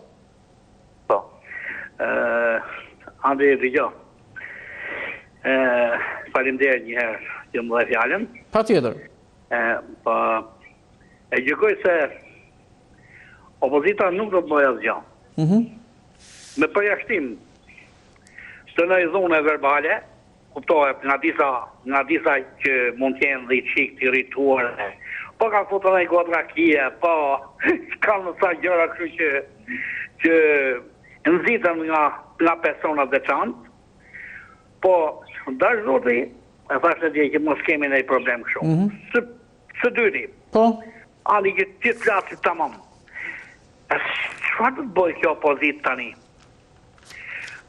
Po. Andi, dëgjoj. Faleminderit një herë që më dhe fjallën. Pa tjetër. Po, e gjykoj se opozita nuk do të bëjë asgjë. Me përjashtim të në zone verbale, kuptohet nga disa që mund të jenë dhe i qikë të irrituar, po ka foto në i godra kje, po ka në sa gjëra kështu që nëzitën nga personat dhe qanë, po dash zoti, e thashtë dje që mos kemi në i problem kështu. Së dyti, ani që të flasit të mamë, çfarë të bëjë kjo opozit tani?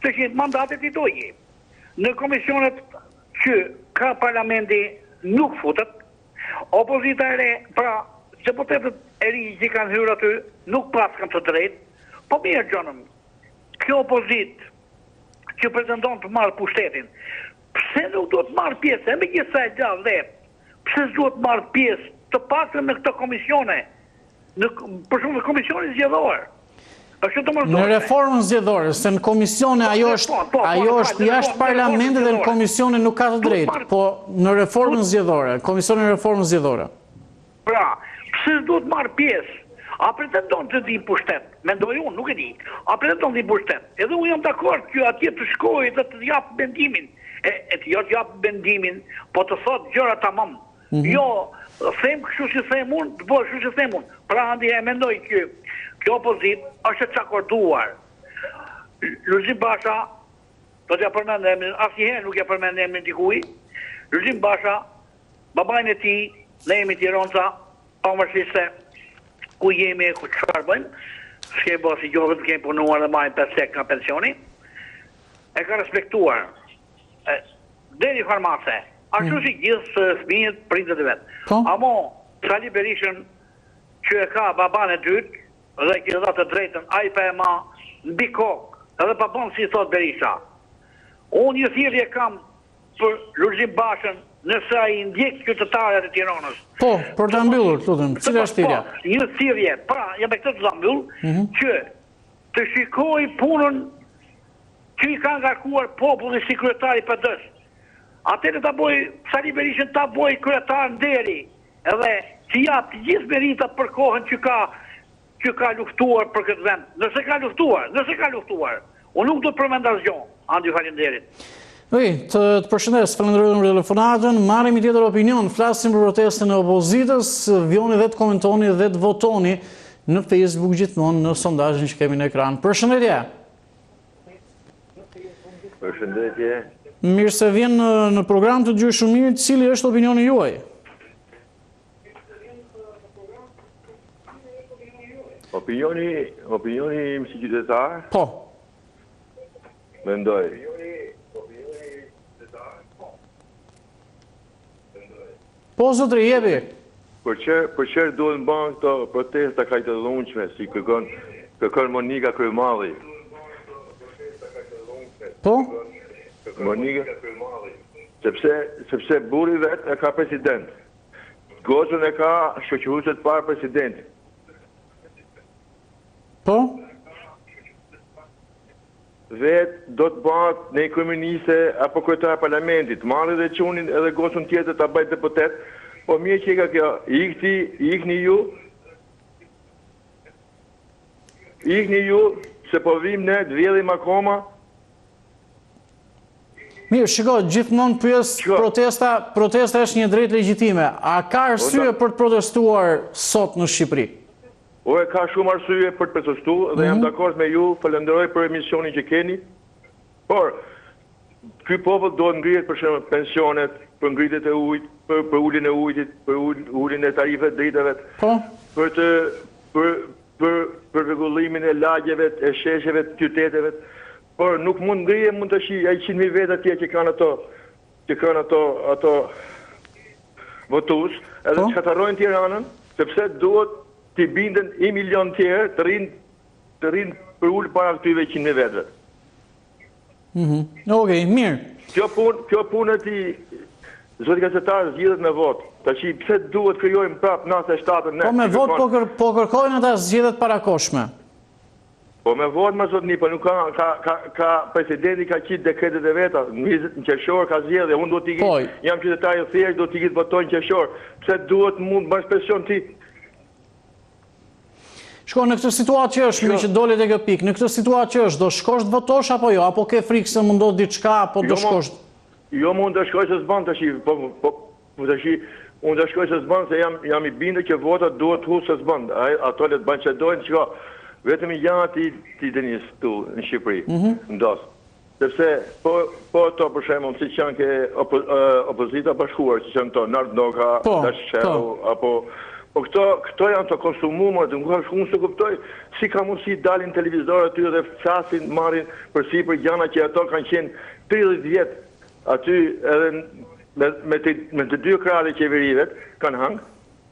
Të që mandatet i dojë. Në komisionet që ka parlamenti nuk futet, opozita e re, pra, deputetët e ri që kanë hyrë aty, nuk pas kanë të drejtë, po mirë gjonëm, kjo opozit që pretendon të marrë pushtetin, pse nuk do të marrë pjesë, e me gjitha e gjallë dhe, pse s'do të marrë pjesë të paktën në këto komisione, për shumë në komisione zgjedhore. Në reformën zgjedhore, se në komisione ajo është jashtë parlamentit dhe në komisione nuk ka të drejtë, po në reformën zgjedhore, komisione në reformën zgjedhore. Pra, pse s'do të marrë pjesë, a pretendon të di pushtet, mendoj unë, nuk e di, a pretendon të di pushtet, edhe unë jam dakord që atje të shkojë dhe të japë bendimin, e të japë bendimin, po të thotë gjëra tamam. Jo, them kështu që them unë, të bëjë kështu që them unë. Pra andi e mendoj që kjo opozit është të akorduar. Lulzim Basha, do t'ja përmendem, asnjëherë nuk ja përmendem në dikuj, Lulzim Basha, babajnë e ti, ne jemi Tironca, pavarësisht se ku jemi, ku çfarë bëjmë, s'ke bo si gjohët të kemi punuar dhe majnë 5 sek nga pensioni, e ka respektuar deri farmase, ashtu si gjithë fëmijët prindët e vetë. Amo, Sali Berishën që e ka baban e dytë, dhe që dha të drejtën, a i pa e ma mbi kokë, edhe pa bënë si thot Berisha. Unë një thirrje kam për Lulzim Bashën nëse a i ndjekë qytetarët e Tiranës. Po, për të mbyllur, tutëm, cila është thirrja? Po, një thirrje, pra, jam e këtë të mbyllur, që të shikoj punën që i ka ngarkuar populli si kryetari PD-s. Atëherë ta bëj Sali Berishën ta bëj kryetar nderi, edhe Ti jap të gjithë merita për kohën që ka luftuar për këtë vend. Nëse ka luftuar. Unë nuk do të përmend asgjë. Andi, faleminderit. Të përshëndes, falenderoj për telefonatën, marrim një tjetër opinion, flasim për protestën e opozitës, vjoni dhe të komentoni dhe të votoni në Facebook gjithmonë në sondazhin që kemi në ekran. Përshëndetje. Përshëndetje. Mirë se vjen në program të Gjyq Shumimit, cili është opinioni juaj? Opinioni im si qytetar? Po. Mendoj. Po, zotri, jepi. Për çfarë duhen bën këto protesta kaq të dhunshme, si kërkon Monika Kryemalli? Po? Monika, sepse burri vet e ka president. Gozën e ka shoqëruesit para presidentit. Po? Vetë do të bëhet në kryeministe apo kryetar parlamentit, marrë dhe çunin edhe gocën tjetër ta bëjë deputet, po mirë që ka kjo, ikni ju, se po vim ne, të vjellim akoma. Mirë, shiko, gjithmonë pyes protesta është një drejtë legjitime. A ka arsye për të protestuar sot në Shqipëri? Ka shumë arsye për të protestuar dhe jam dakord me ju, falenderoj për emisionin që keni. Por ky popull do të ngrihet për shembull pensionet, për ngritjet e ujit, për uljen e ujit, për uljen e tarifeve të dritave. Po. Për rregullimin e lagjeve, e sheshjeve të qyteteve. Por nuk mund ngrihet mund të shi ai 100.000 vetë atje që kanë ato votues, edhe që katarrojnë Tiranën, sepse duhet t'i binden 1 milion tjerë të rinë për ullë para këtyve 100.000 vetëve. Okej, mirë. Kjo punë ti, zoti gazetarë, zgjidhet me votë. Tashi pse duhet krijojmë prapë natë 7-ën ne? Po me votë po kërkojnë ata zgjedhjet parakoshme. Po me votë më zotni, po nuk ka presidenti ka qitë dekretet e veta, në qershor ka zgjedhje, unë do t'i jam qytetar i thjeshtë, do t'i votojnë në qershor. Pse duhet mund bësh presion ti? Shko, në këtë situatë që është, që dole të kjo pikë, në këtë situatë që është, do shkosh të votosh apo jo? Apo ke frikë se mundot diçka, apo do shkosh? Jo, mund të shkoj se s'ban të shi, unë të shkoj se s'ban, se jam i bindë që votat duhet hu se s'ban. Ato le të banë që dojnë, qëka, vetëm i janë ti denis tu në Shqipëri, ndosë. Sepse, po to për shemë, si që janë ke opozita bashkuar, që janë to, Nardnoka, Dashqeu, apo... Po këto janë të konsumuar, unë se kuptoj si ka mundësi dalin televizor aty dhe flasin, marrin përsipër gjana që ato kanë qenë 30 vjet aty edhe me të dy krahët e qeverive kanë hangë.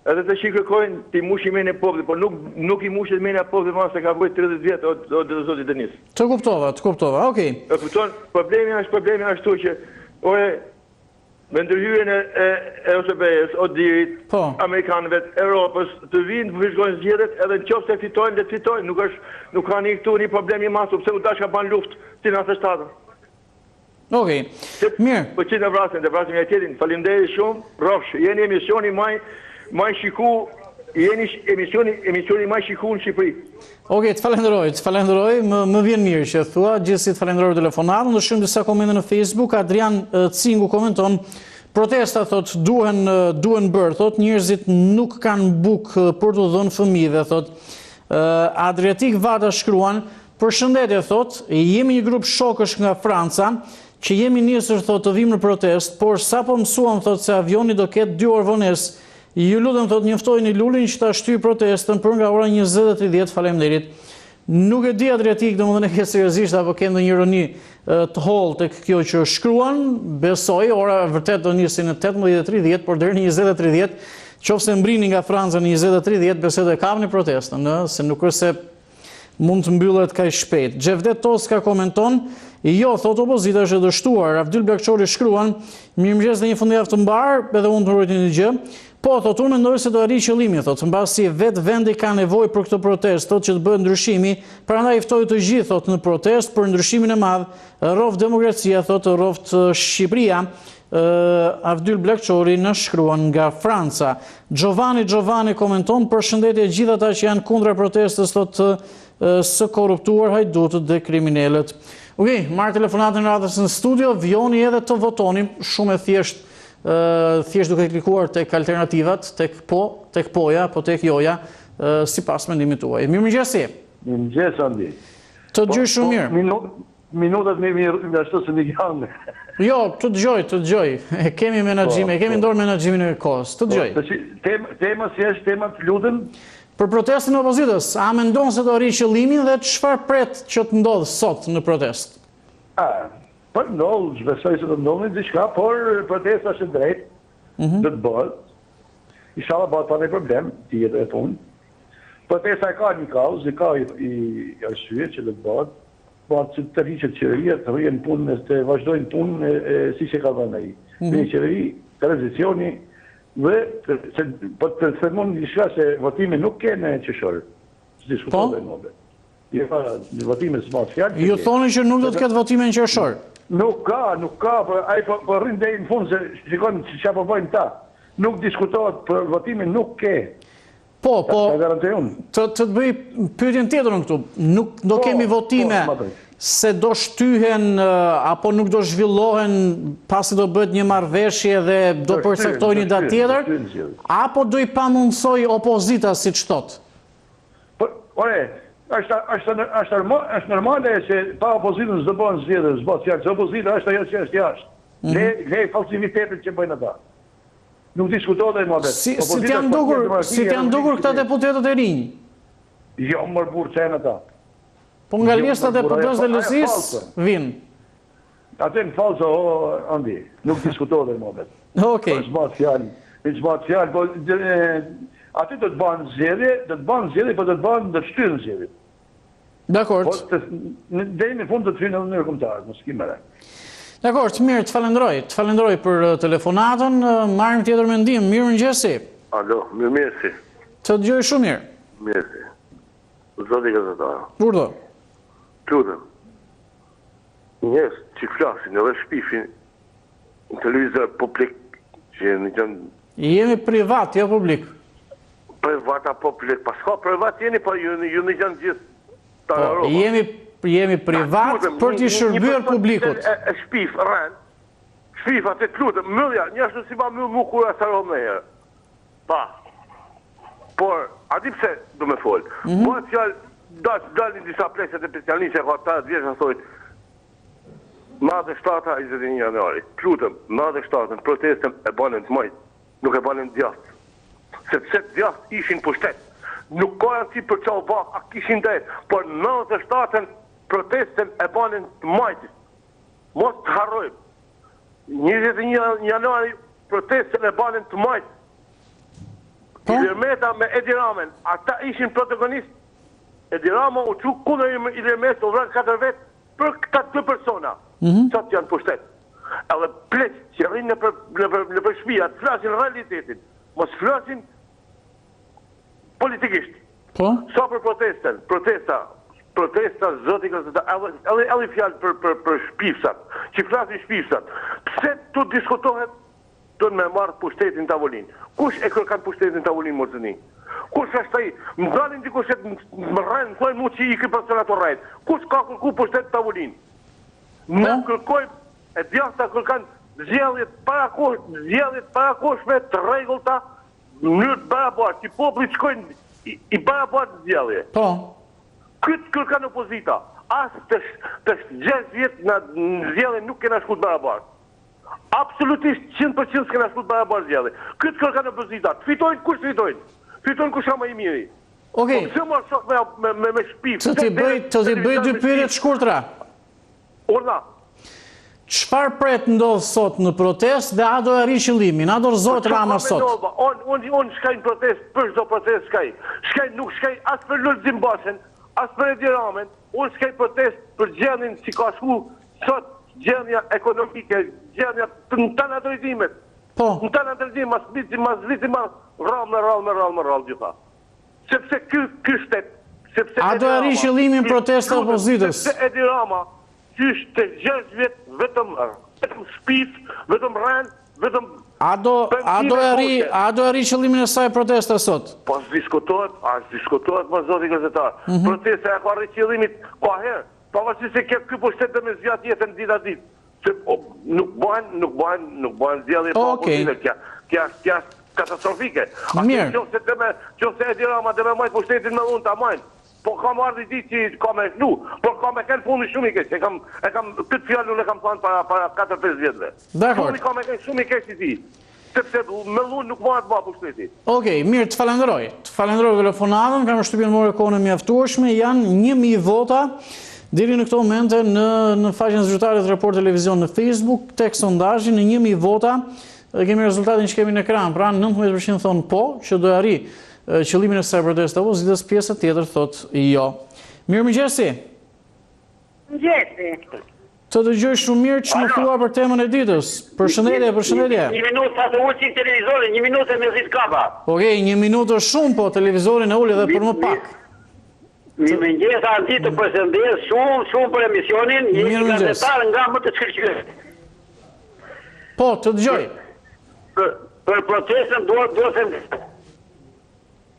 Edhe të kërkojnë ti mushi mendjen e popullit, por nuk i mushet mendja e popullit se ka bëj 30 vjet o zoti Denis. Të kuptova, okej. E kupton, problemi ashtu që me ndërhyrjen e OSBE-s, ODIR-it, Amerikanëve, Europës, të vinë të vizhgojnë zgjedhjet edhe në qoftë se fitojnë dhe të fitojnë. Nuk ka një këtu një problemi masë, pse u dash ka banë luftë, si në shtatën. Okej, mirë. Po që të vrasim e tjetin, faleminderit shumë, rrofsh, jeni emisioni maj shiku, jeni emisioni maj shiku në Shqipëri. Okej, të falenderoj, më vjen mirë që thua, gjithësi të falenderoj telefonatën, dhe shumë disa komente në Facebook, Adrian Cingu komenton, protesta, thot, duhen bërë, thot, njerëzit nuk kanë bukë për të dhënë fëmijëve, thot, Adriatik Vata shkruan, përshëndetje, thot, jemi një grup shokësh nga Franca, që jemi nisur, thot, të vim në protest, por sa po mësuam, thot, se avioni do ketë 2 orë vonesë. Ju lutem, thot, njoftojnë i Lulin që ta shtyjë protestën për nga ora 20:30, faleminderit. Nuk e di Adriatik, domethënë e ke seriozisht apo ke ndonjë ironi të hollë tek kjo që shkruan, besoj, ora vërtet do nisi në 18:30, por deri në 20:30, qofse mbrini nga Franca në 20:30, besoj do e kapni protestën, se nuk është se mund të mbyllet kaq shpejt. Xhevdet Toska komenton, jo, thot opozita është e dështuar. Avdyl Blakçori shkruan, mirëmëngjes dhe një fundjavë të mbar, edhe unë të urojtni një gjë. Po, thot, unë mendoj se do arri qëllimi, thot, mbasi vetë vendi ka nevojë për këtë protestë, thot që të bëhet ndryshimi, prandaj ftoi të gjithë, thot, në protestë për ndryshimin e madh, rroft demokracia, thot, rroft Shqipëria. Avdyl Blekçori në shkruan nga Franca. Giovanni komenton: përshëndetje gjithë ata që janë kundra protestës, thot, së korruptuar, hajdutët dhe kriminalët. Okej, marr telefonatën radhës në studio, vjoni edhe të votoni, shumë e thjesht duke klikuar tek alternativat, tek po, tek poja, apo tek joja, sipas mendimit tuaj. Mirëmëngjesi. Mirëmëngjes, Andi. Të dëgjoj shumë mirë. Minutat me mirë nga ashtu se një janë. Jo, të dëgjoj. Kemi menaxhim, kemi dorë menaxhimin e kohës. Të dëgjoj. Tema si është tema të lutem? Për protestën e opozitës, a mendon se do arrijë qëllimin dhe çfarë pret që të ndodhë sot në protestë? Po ndodh, besoj se do ndodhë diçka, por protesta është e drejtë. Do të bëhet. Inshallah bëhet pa ndonjë problem, tjetër e punë. Protesta ka një kauzë, ka i arsye që do të bëhet. Që të rriqet qeveria, të rrijen punë, të vazhdojnë punë si që ka dhënë ai. Në qeveri, tranzicioni, dhe të themon një shka se votime nuk ke në qëshorë. Së diskutohet e nëbe. Votime së matë fjallë. Ju thoni që nuk do të ketë votime në qëshorë? Nuk ka, për rrinë dhe në fundë se shikon që po bëjnë ta. Nuk diskutohet për votime, nuk ke. Po, të të bëj pyetjen tjetër në këtu. Nuk do kemi votime se do shtyhen apo nuk do zhvillohen pasi do bëhet një marrëveshje dhe do përcaktojnë një datë tjetër, apo do i pamundsoj opozita siç thotë? Ore, është normale se pa opozitën s'do bëhen zgjedhje, s'bëhet fjalë se opozita është ajo që është jashtë. Le falsifitetet që bëjnë ata. Nuk diskutohet më vetë. Si t'janë dukur këta deputetët e rinj? Jo, më burë që e në ta. Po nga listat e PD-s dhe LSI-s vinë? Atë në falso, Andi, nuk diskutohet më vetë. Okej. Në zbatë fjallë, po aty do të banë zgjedhje, po do të banë dhe të shtyrë në zgjedhje. Dakord. Dhe në fund do të hynë edhe në kombëtar, mos ki mere. Dakor, të mirë, të falenderoj për telefonatën, marrim tjetër mendim. Mirëmëngjesi. Alo, mirëmëngjesi. Të dëgjoj shumë mirë. Mirëmëngjesi. Zoti gazetar. Urdhë. Lutem. Njerëz që flasin edhe shpifin në televizor publik, që në janë... Jemi privat, jo publik. Privat apo publik, pas ka privat jeni, po ju në janë gjithë të Po, jemi privat për t'i shërbyer publikut. E shpif, rren, shpifat e të lutëm, mëllja, njështu si ma më kur e sërëm në herë. Pa. Por, a di pse do me folë. Po e fjallë, dalin disa pleset e specialisht e ka 8 vjeç në thojtë, madhe shtata 21 janari. Të lutëm, madhe shtatën, protestën e banen të majtë, nuk e banen djathë. Sepse djathë ishin pushtet. Nuk ka janë si për qau bak, a kishin dhejtë, por 97-ën protestën e banin të majtis. Mos të harrojmë. 21 janari protestën e banin të majtis. Ilermeta me Edi Ramen, ata ishin protagonist. Edi Rama u quk kundër Ilermeta u vranë 4 vetë për këta 2 persona. Qatë janë pushtet. Edhe pleq që rrinë në për shpia, të flasin realitetin. Mos flasin politikisht. Sa për protesta zoti gazetar, edhe fjalë për shpifsat, që flasin shpifsat. Pse të diskutohet, do në me marrë pushtetin tavolinë. Kush e kërkan pushtetin tavolinë, Morzëni? Kush është taj? Më dalin dikush e më rrenë, thojnë mu që i këj personat o rrejtë. Kush ka kërku pushtetin tavolinë? Në kërkojmë, e djasta kërkan zgjedhjet parakoshme të rregullta, në mënyrë të barabartë, që populli shkojnë i barabartë në zgjedhje. Po. Këtë kërkan opozita, asë të 6 vjetë në zgjedhje nuk kena shku të barabartë. Absolutisht 100% s'kena shku të barabartë zgjedhje. Këtë kërkan opozita, të fitojnë, kush fitojnë? Fitojnë kush ama i miri. Okej. Pëse më shok me shpif? Të t'i bëj 2 pyetje të shkurtra. Orna. Çfarë pret ndodh sot në protestë dhe a do arri qëllimin? A dorëzohet Rama sot? Unë shkaj në protestë, për çdo protestë shkaj. Nuk shkaj as për Lulzim Bashën, as për Edi Ramen. Unë shkaj protestë për gjendjen që ka shku sot, gjendja ekonomike, gjendja të në drejtimet, Po. Në të në ndërgjim, mas viti, rrallë gjitha. Sepse ky shtet, a do arri qëllimin protesta opozitës? Sepse Edi Rama, qysh të 6 vjetë vetëm shpif, vetëm rend, vetëm... A do arri qëllimin e saj protesta sot? Po s'diskutohet, ma zoti gazetar. Protesta e ka arri qëllimit ka herë. Pavarësisht se ky po shtet dhe me zgjat jetën dit a dit. Nuk bëhen zgjedhje pa opozitë. Kja katastrofike. Mirë. Qofse Edi Rama dhe me majtë po shtetin me unë ta majnë. Po kam ardhi ditë që ka me shnu, po ka me kënë fundi shumë i keq. E kam këtë fjallun e kam thënë para 4-5 vjetëve. Dakor. Fundi ka me kënë shumë i keq i ti. Sepse me unë nuk bëhet ba po shteti. Okej, mirë, të falenderoj. Të falenderoj telefonatën, kam shtypjen more kohën e mjaftueshme, janë 1000 vota. Deri në këto momente në faqen zyrtare të Report Televizion në Facebook, tek sondazhi në 1000 vota, kemi rezultatin që kemi në ekran. Pra 19% thonë po, që do arri qëllimin e saj protesta opozitës, pjesa tjetër thotë jo. Mirëmëngjesi. Mëngjesi. Të dëgjoj shumë mirë që më thua për temën e ditës. Përshëndetje. 1 minutë sa të ulë televizorin, 1 minutë me zit kapa. Okej, 1 minutë është shumë, po televizorin e uli edhe për më pak. Mirëmëngjes, anti të përshëndes shumë për emisionin, jeni gazetar nga më të shkëlqyer. Po, të dëgjoj. Për protestën duhet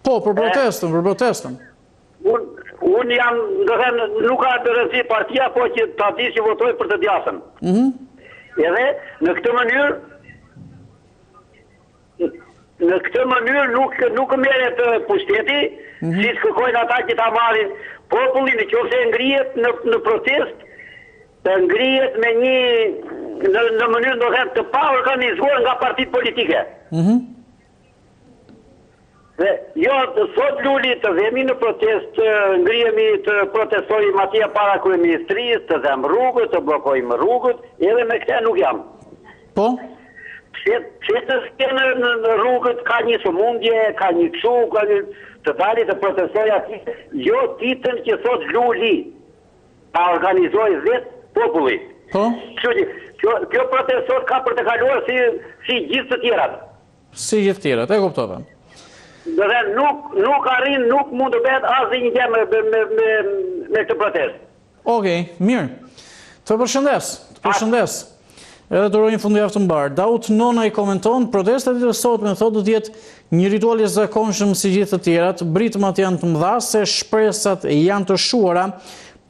Po, për protestën. Unë jam, do thënë, nuk ka të rëndësi partia, po që ta di që votoj për të djasën. Edhe në këtë mënyrë nuk merret pushteti, si kërkojnë ata që ta marrin popullin, nëse ngrihet në protest, të ngrihet me në mënyrë do thënë të pa organizuar nga partitë politike. Dhe jo, sot luli të dhemi në protest, të ngrihemi të protestojmë atje para kryeministrisë, të dhem rrugët, të blokojmë rrugët, edhe me këtë nuk jam. Po? Pse të s'kenë në rrugët, ka një sëmundje, ka një këshu, ka një të dali të protestoj atje, jo ditën që sot luli, ta organizoj vetë populli. Po? Kjo protestor ka për të kaluar si gjithë të tjerat. Si gjithë tjerat, e kuptova. Dhe nuk arrin, nuk mund të bet asë një gjë me këtë protest. Okej, mirë. Të përshëndes. Edhe të uroj një fundjavë të mbarë. Daut Nona i komenton, protestat e të sotme thotë do të jetë një ritual i zakonshëm si gjithë të tjerat, britmat janë të mëdha se shpresat janë të shuara,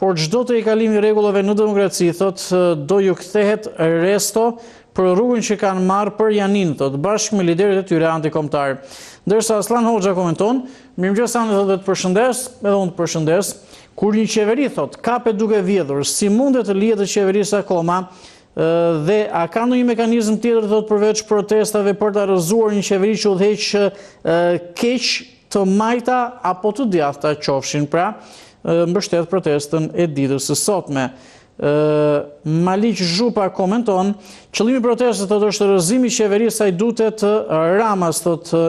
por çdo të i kalimi rregullave në demokraci, thotë do ju kthehet resto për rrugën që kanë marrë për Janin, thotë bashkë me liderit e tyre antikombëtar. Ndërsa Aslan Hoxha komenton, mirëmëngjes Ani, thotë të përshëndes, edhe unë të përshëndes, kur një qeveri thotë kapet duke vjedhur, si mundet të lihet qeverisë akoma, dhe a ka ndonjë mekanizëm tjetër thotë përveç protestave për të rrëzuar një qeveri që udhëheq keq të majta apo të djathta qofshin, pra mbështet protestën e ditës së sotme. Malik Zhupa komenton, qëllimi protestës thotë është rrëzimi i qeverisë saj dutet Ramas, thotë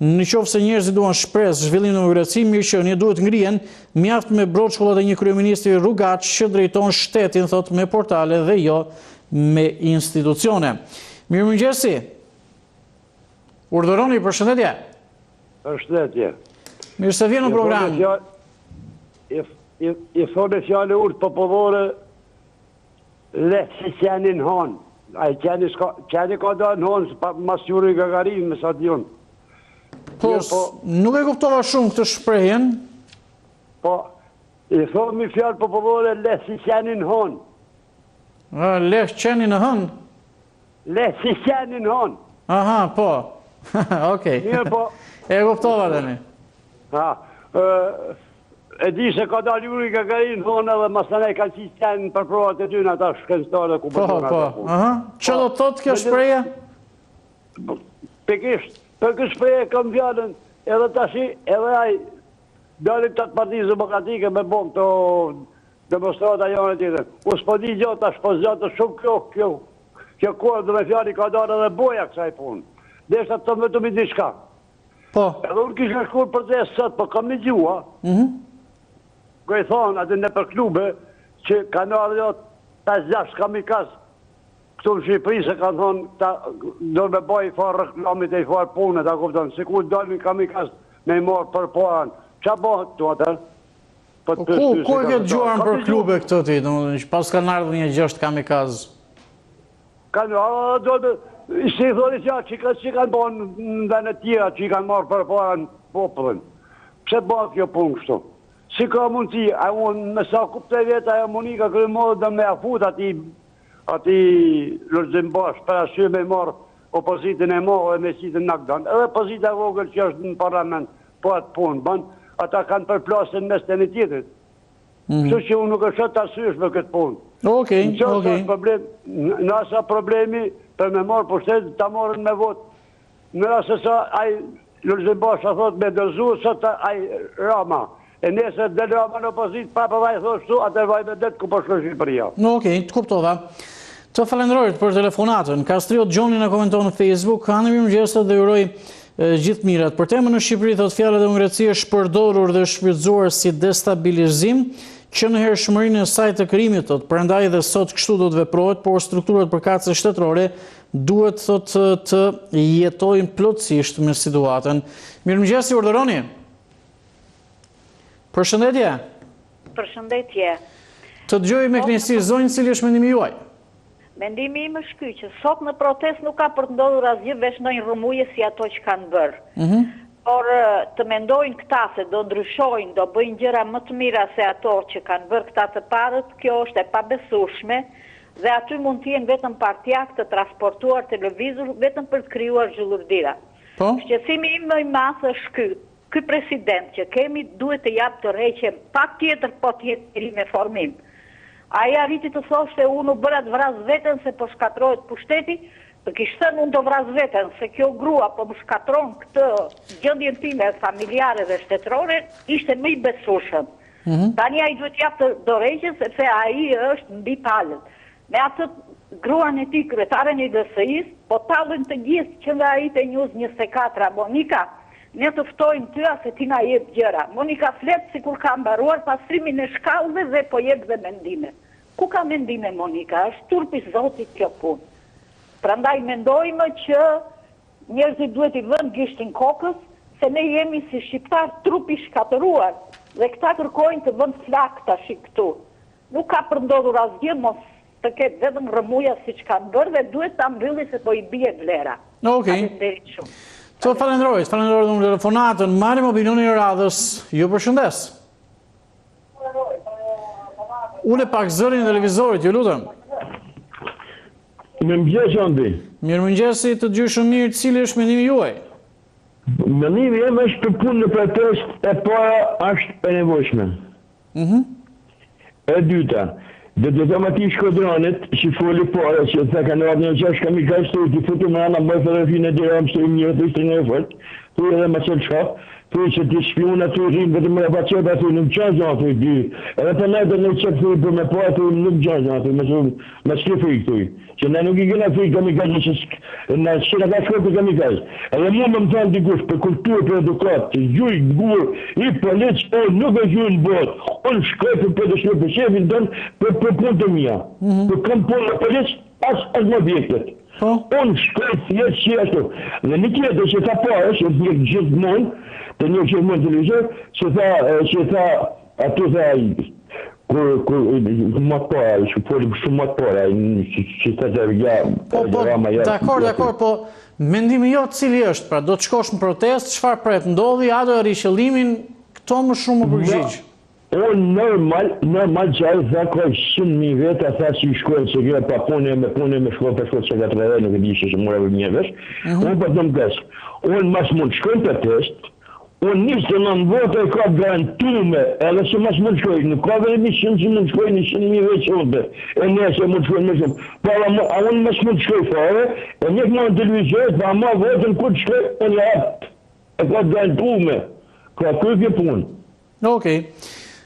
në qoftë se njerëzit duan shpresë, zhvillim demokraci, mirëqenie duhet ngrihen, mjaft me broçkullat e një kryeministri rrugaç që drejton shtetin, thotë me portale dhe jo me institucione. Mirëmëngjesi. Urdhëroni, përshëndetje. Përshëndetje. Mirë se vjen në program. I thonë fjallë urtë popullore, le si qenin hanë. Ai qeni ka da në hanë, mas juri Gagarin, me sa t'jonë. Po, nuk e kuptova shumë këtë shprehjen. Po, i thonë mi fjallë popullore, le si qenin hanë. Le qenin në hënë? Le si qenin hanë. Aha, po. Okej. Mirë, po. E kuptova dhe një. E di se ka dalë juri Gagarin thonë edhe masanej ka qi qenë për provat e tynë ata shkencëtarë ku përdonë ata. Po. Që do të thotë kjo shpreje? Pikisht, për kjo shpreje kam fjallën edhe tashi edhe aj dalit të partijës demokratike me bom të demonstrata janë e tjetër. U s'po di gjatë, tash po zjatë shumë kjo kohë dhe me fjalli ka dalë edhe boja kësaj punë. Deshta të më të mi di shka. Po. Edhe unë kishë shkur për të sot, po kam një gjua. Ko i thonë atë në për klube që kanë ardhjo 5-6 kamikaz këtu në Shqipëri se kanë thonë do me bëj farë reklamit e farë punët, a kupton, si ku dalin kamikaz me marë për parën, qa bëhet të atër? Ku e ke dëgjuar për klube këtë ti, që pas kanë ardhur një 6 kamikaz? Kanë, si thoni që kanë bërë në vene tjera, që i kanë marë për parën popullin. Pse bëhet kjo punë kështu? Si ka mundësi, me sa kupte veta e Monika Krymodë dhe me afut ati Lërzim Bash, për asyë me marë opozitin e marë e me sitin nakdan. Edhe opozita e vogël që është në parlament, po atë punë banë, ata kanë përplasin mes të një tjetrit. Kështu që unë nuk është të asyësh me këtë punë. Okej. Nësa problemi për me marë pushtetit të marën me votë. Nëse sa Lërzim Bash a thot me dërzu, sot aj Rama. E nëse dhe Rama në opozit, pa vaj thoshtu, atër vaj me detë ku përshko Shqipëria. Okej, të kuptova. Të falenderojt për telefonatën. Kastriot Gjoni në komenton në Facebook, kanë mirë mëngjesat dhe uroj gjithë mirat. Për temën në Shqipëri, thot fjalët e demokracisë shpërdorur dhe shfrytzuar si destabilizim, që në hershmërinë e saj të krijimit, thot, prandaj dhe sot kështu do të veprohet, por strukturat përkatëse shtetërore duhet thot të jetojnë plotësisht me situatën. Mirëmëngjesi, urdhëroni. Përshëndetje. Përshëndetje. Të dëgjoj me kënaqësi zonjë, cili është mendimi juaj? Mendimi im është ky që sot në protest nuk ka për të ndodhur asgjë veç ndonjë rrëmuje si ato që kanë bërë. Por të mendojnë këta se do ndryshojnë, do bëjnë gjëra më të mira se ato që kanë bërë këta të parët, kjo është e pabesueshme dhe aty mund të jenë vetëm partijak të transportuar televizor vetëm për të krijuar zhurrdira. Shqetësimi im më i madh është ky president që kemi duhet të jap të rreqe pak tjetër po të jetë me formim. Ai arriti të thoshte unë u bëra të vras veten se po shkatrohet pushteti, të kishte thënë unë do vras veten se kjo grua po më shkatron këtë gjendjen time familjare dhe shtetërore, ishte më i besueshëm. Tani ai duhet jap të dorëheqjes sepse ai është mbi palët. Me atë gruan e tij kryetaren e DS-së, po tallën të gjithë që nga ai te News 24, Monika, ne të ftojmë tyra se ti na jep gjëra. Monika flet sikur ka mbaruar pastrimin e shkallëve dhe po jep dhe mendime. Ku ka mendime Monika? Është turpi Zotit kjo punë. Prandaj mendojmë që njerëzit duhet i vënë gishtin kokës, se ne jemi si shqiptar trupi shkatëruar dhe këta kërkojnë të vënë flak tash këtu. Nuk ka përndodhur asgjë, mos të ketë vetëm rrëmuja siç kanë bërë dhe duhet ta mbylli se po i bie vlera. Okej. Të falenderoj në telefonatën, marrim opinionin e radhës, ju përshëndes. Ule pak zërin e televizorit, ju lutem. Mirëmëngjes, Andi. Mirëmëngjesi, të dëgjoj mirë, cili është mendimi juaj? Mendimi im është për punë në protest e para është e nevojshme. E dyta, dhe të them ati shkodronit që foli para që të kanë radhë një 6 kamikaz të futur me ana më fotografinë e dyra më një të ishte në fort. Tu edhe më çel çka, tu që ti shpion aty rrim vetëm me paçet aty nuk çajë aty di. Edhe po ne do të çojmë për me po aty nuk çajë aty me shifri këtu. Që ne nuk i kemi aty kamikaz që na shira ka shkuar kamikaz. Edhe më më thon dikush për kulturë për edukat, juj gur i polic nuk e gjën bot. Unë shkoj për të shkuar për shefin don për punë të mia. Për kam punë në polic as më vjetët. Unë shkoj thjesht që ashtu. Dhe një tjetër që tha po është një gjithmonë të një gjithmonë televizor që tha aty tha kur më para, që foli shumë më para, që tha Dakor, po mendimi jot cili është? Pra do të shkosh në protest, çfarë pret ndodhi, a do arri qëllimin, këto më shumë më përgjigj. Unë normal që ai tha ka 100.000 veta, tha që i shkojnë që gjë pa punë me shkojnë për shkojnë që ka të redhe, nuk e di që mora për një vesh. Unë për të më gësh. Unë mas mund shkojnë për test, unë njështë në votë e ka garantume, edhe që mas mund shkojnë, nuk ka dhe një 100 që mund shkojnë 100.000 veqote, e nëse mund shkojnë me shumë. Por a unë mas mund shkojnë fare, e njëk në televizor, pa ma votën kur shkojnë, unë japë, e ka garantume, ka kërkje punë. Okej.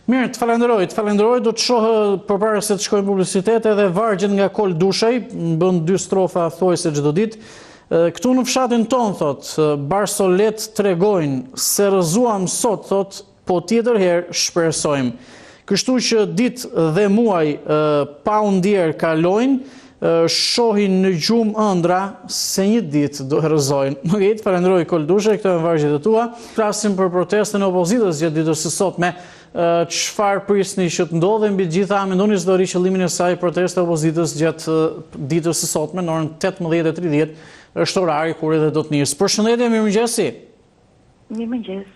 Mirë, të falenderoj, do të shohë përpara se të shkojnë publicitet edhe vargjet nga Kol Dushaj, bën 2 strofa thojse çdo ditë. Këtu në fshatin ton, thot, Barsolet tregojnë, se rëzuam sot, thot, po tjetër herë shpresojmë. Kështu që ditë dhe muaj pa u ndjerë kalojnë, shohin në gjumë ëndra se një ditë do herëzojnë. Okej, të falenderoj Koldushe, këto e vargjet e tua. Flasim për protestën e opozitës gjatë ditës së sotme. Çfarë prisni që të ndodhe mbi gjitha, mendoni se do rri qëllimin e saj protesta e opozitës gjatë ditës së sotme në orën 18:30 është orari kur edhe do të nisë. Përshëndetje, mirëmëngjesi. Mirëmëngjes.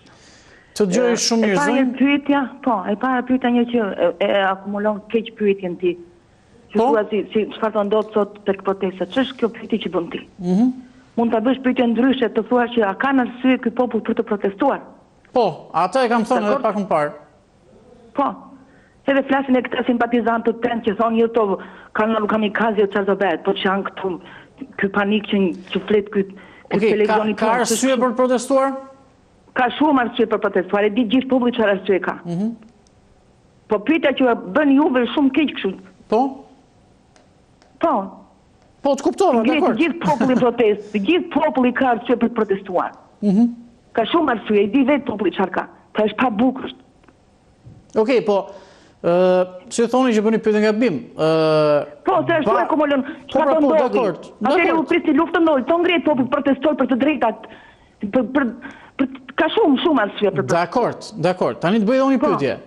Të dëgjoj shumë mirë zonjë. E para pyetja një që e akumulon keq pyetjen ti. Që thua si çfarë do ndodh sot tek protesta. Ç'është kjo pyetje që bën ti? Mund ta bësh pyetje ndryshe, të thua që a kanë arsye ky popull për të protestuar? Po, ata e kam thënë edhe pak më parë. Po. Edhe flasin e këta simpatizantët tanë që thonë to kanë kamikaze çfarë do bëhet, po që janë këtu ky panik që flet ky televizioni. Ka arsye për protestuar? Ka shumë arsye për protestuar, e di gjithë publik çfarë arsye ka. Po pyetja që bën juve shumë keq kështu. Po? Po. Po, të kuptova, dakor. Gjithë populli protest, gjithë populli ka arsye për të protestuar. Ka shumë arsye, i di vetë populli çfarë ka. Ka është pa bukur. Okej, po, që thoni që bëni pyetje nga bim. Po, se është akumulon. Çfarë do ndodhi? Atëherë u prisi luftën ndodhi, të ngrihet popull protestoj për të drejtat. Ka shumë arsye për proteст. Dakor. Tani të bëj një pyetje.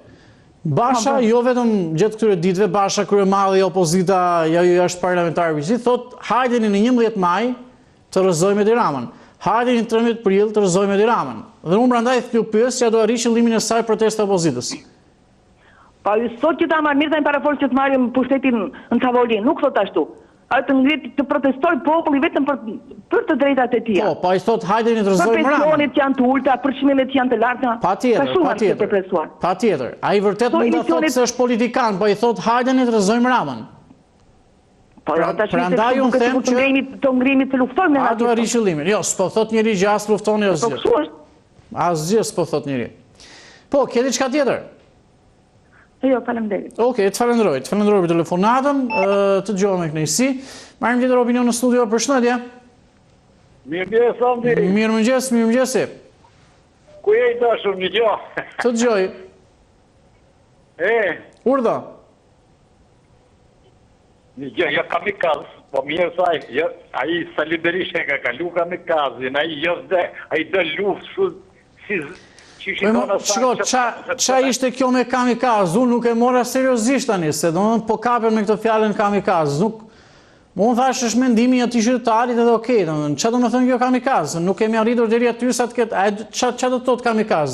Basha, jo vetëm gjatë këtyre ditëve, Basha, kryemalli, opozita, jashtë parlamentarë, thot, hajdeni në 11 maj të rrëzojmë Edi Ramën. Hajdeni në 13 prill të rrëzojmë Edi Ramën. Dhe unë prandaj t'ju pyes që do arri qëllimin e saj protesta opozitës. Pa sot që ta marrë mirë në paraforcë që të marrim pushtetin në tavolinë, nuk thot ashtu. A të ngrit të protestoj populli vetëm për të drejtat e tija. Po, pa i thot hajdeni të rrëzojmë Ramën. Pensionet janë të ulta, përçmimet janë të larta. Patjetër. Ai vërtet mund ta thotë se është politikan, po i thot hajdeni të rrëzojmë Ramën. Prandaj unë them që të ngrimi të luftojmë me atë. A do arri qëllimin? Jo, s'po thot njëri që as luftoni asgjë. Asgjë s'po thot njëri. Po, ke diçka tjetër? Jo, faleminderit. Okej, të falenderoj për telefonatën, të dëgjova me kënaqësi. Marrim tjetër opinion në studio, përshëndetje. Mirëmëngjes, Andi. Mirëmëngjesi. Ku je i dashur, një gjë? Të dëgjoj. Urdhë. Një gjë, jo kamikaz, po mirë saj, ai Sali Berisha ka kalu kamikazin, ai do luftë si Shko, qa ishte kjo me kamikaz? Unë nuk e mora seriosisht tani, se do në po kapen me këtë fjallën kamikaz. Unë thash është mendimi ati qytetarit edhe okej, qa do më thënë kjo kamikaz? Nuk kemi arritur deri aty sa të ketë, qa do të thotë kamikaz?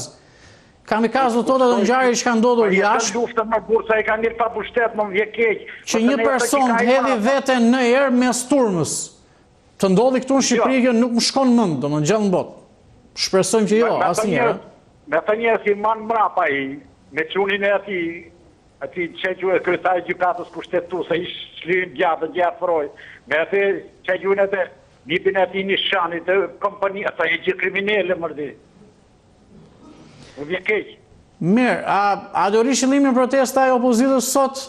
Kamikaz do të thotë atë ngjarje që ka ndodhur jashtë. Luftë më bursa e kanë pa pushtet, më vje keq. Që një person hedhi veten në erë mes turmës. Të ndodhi këtu në Shqipëri kjo nuk më shkon mend, domethënë gjallë në botë. Shpresojmë që jo, asnjëherë. Me të njërë si manë mrapa i, me qunin e ati që gjuhë e kryetar gjykatës pushtetu, se ishë shlirin gjatë froj, me ati që gjuhën e të nipin e ati një shanit të kompani, ata e gjithë kriminele mërdi. Më vje keq. Mirë, a do ri qëllimin protesta e opozitës sot?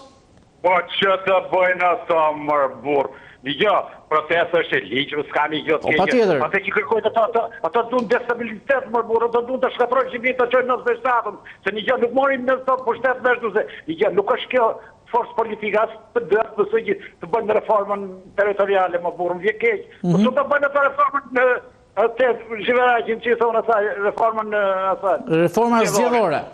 Po që të bëjnë ato mërë burë. Një gjë, protesta është e ligjë, s'ka një gjë të keqë. Patjetër. Ate që kërkojtë ato dunë destabilitet mërë burë, ato dunë të shkatrojnë qëmit të qojnë në zveshtatën, se një gjë nuk morim në të pushtet veshtu se një gjë nuk është kjo forës politikas të dërë pësë që të bëjnë reformën territoriale më burë, më vje keqë. Po së të bëjnë të reformën në të zhiverajqin që i thonë asaj, reformën asaj. Reforma zgjedhore.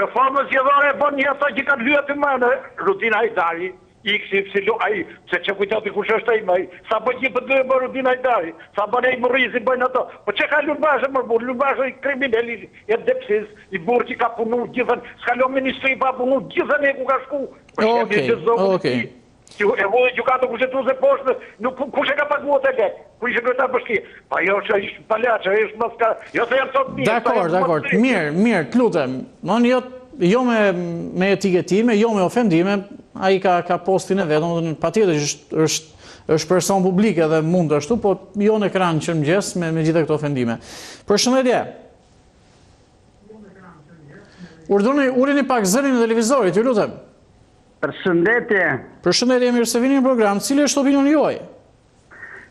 Reforma zgjedhore e bën një ato që kanë hyrë të mënë, Rudin Hajdari, se që kujtati kush është e imaj, sa bën një për dhe më Rudin Hajdari, sa bën e i Mërrizi bëjnë ato, po që ka Lubashë më burë, Lubashë i kriminelli, e depsis, i burë që ka punu gjithën, s'ka lo ministri pa punu gjithën e ku ka shku. Okej. E vojë gjukatë kushtetu se poshtë, kush e ka paguat e lekë, ku ishe kryetar bashki. Pa jo që ishë palaqë, ishë mëska, jo se janë sot mirë. Dakor, mirë, të lutem. Jo me etiketime, jo me ofendime, a i ka postin e vetëm, patjetër është person publik edhe mund të ashtu, po jo në ekran që mëgjes me gjitha këto ofendime. Përshëndetje. Urini pak zërin në televizorit, ju lutem. Përshëndetje. Përshëndetje, mirë se vini në program. Cili është opinioni juaj?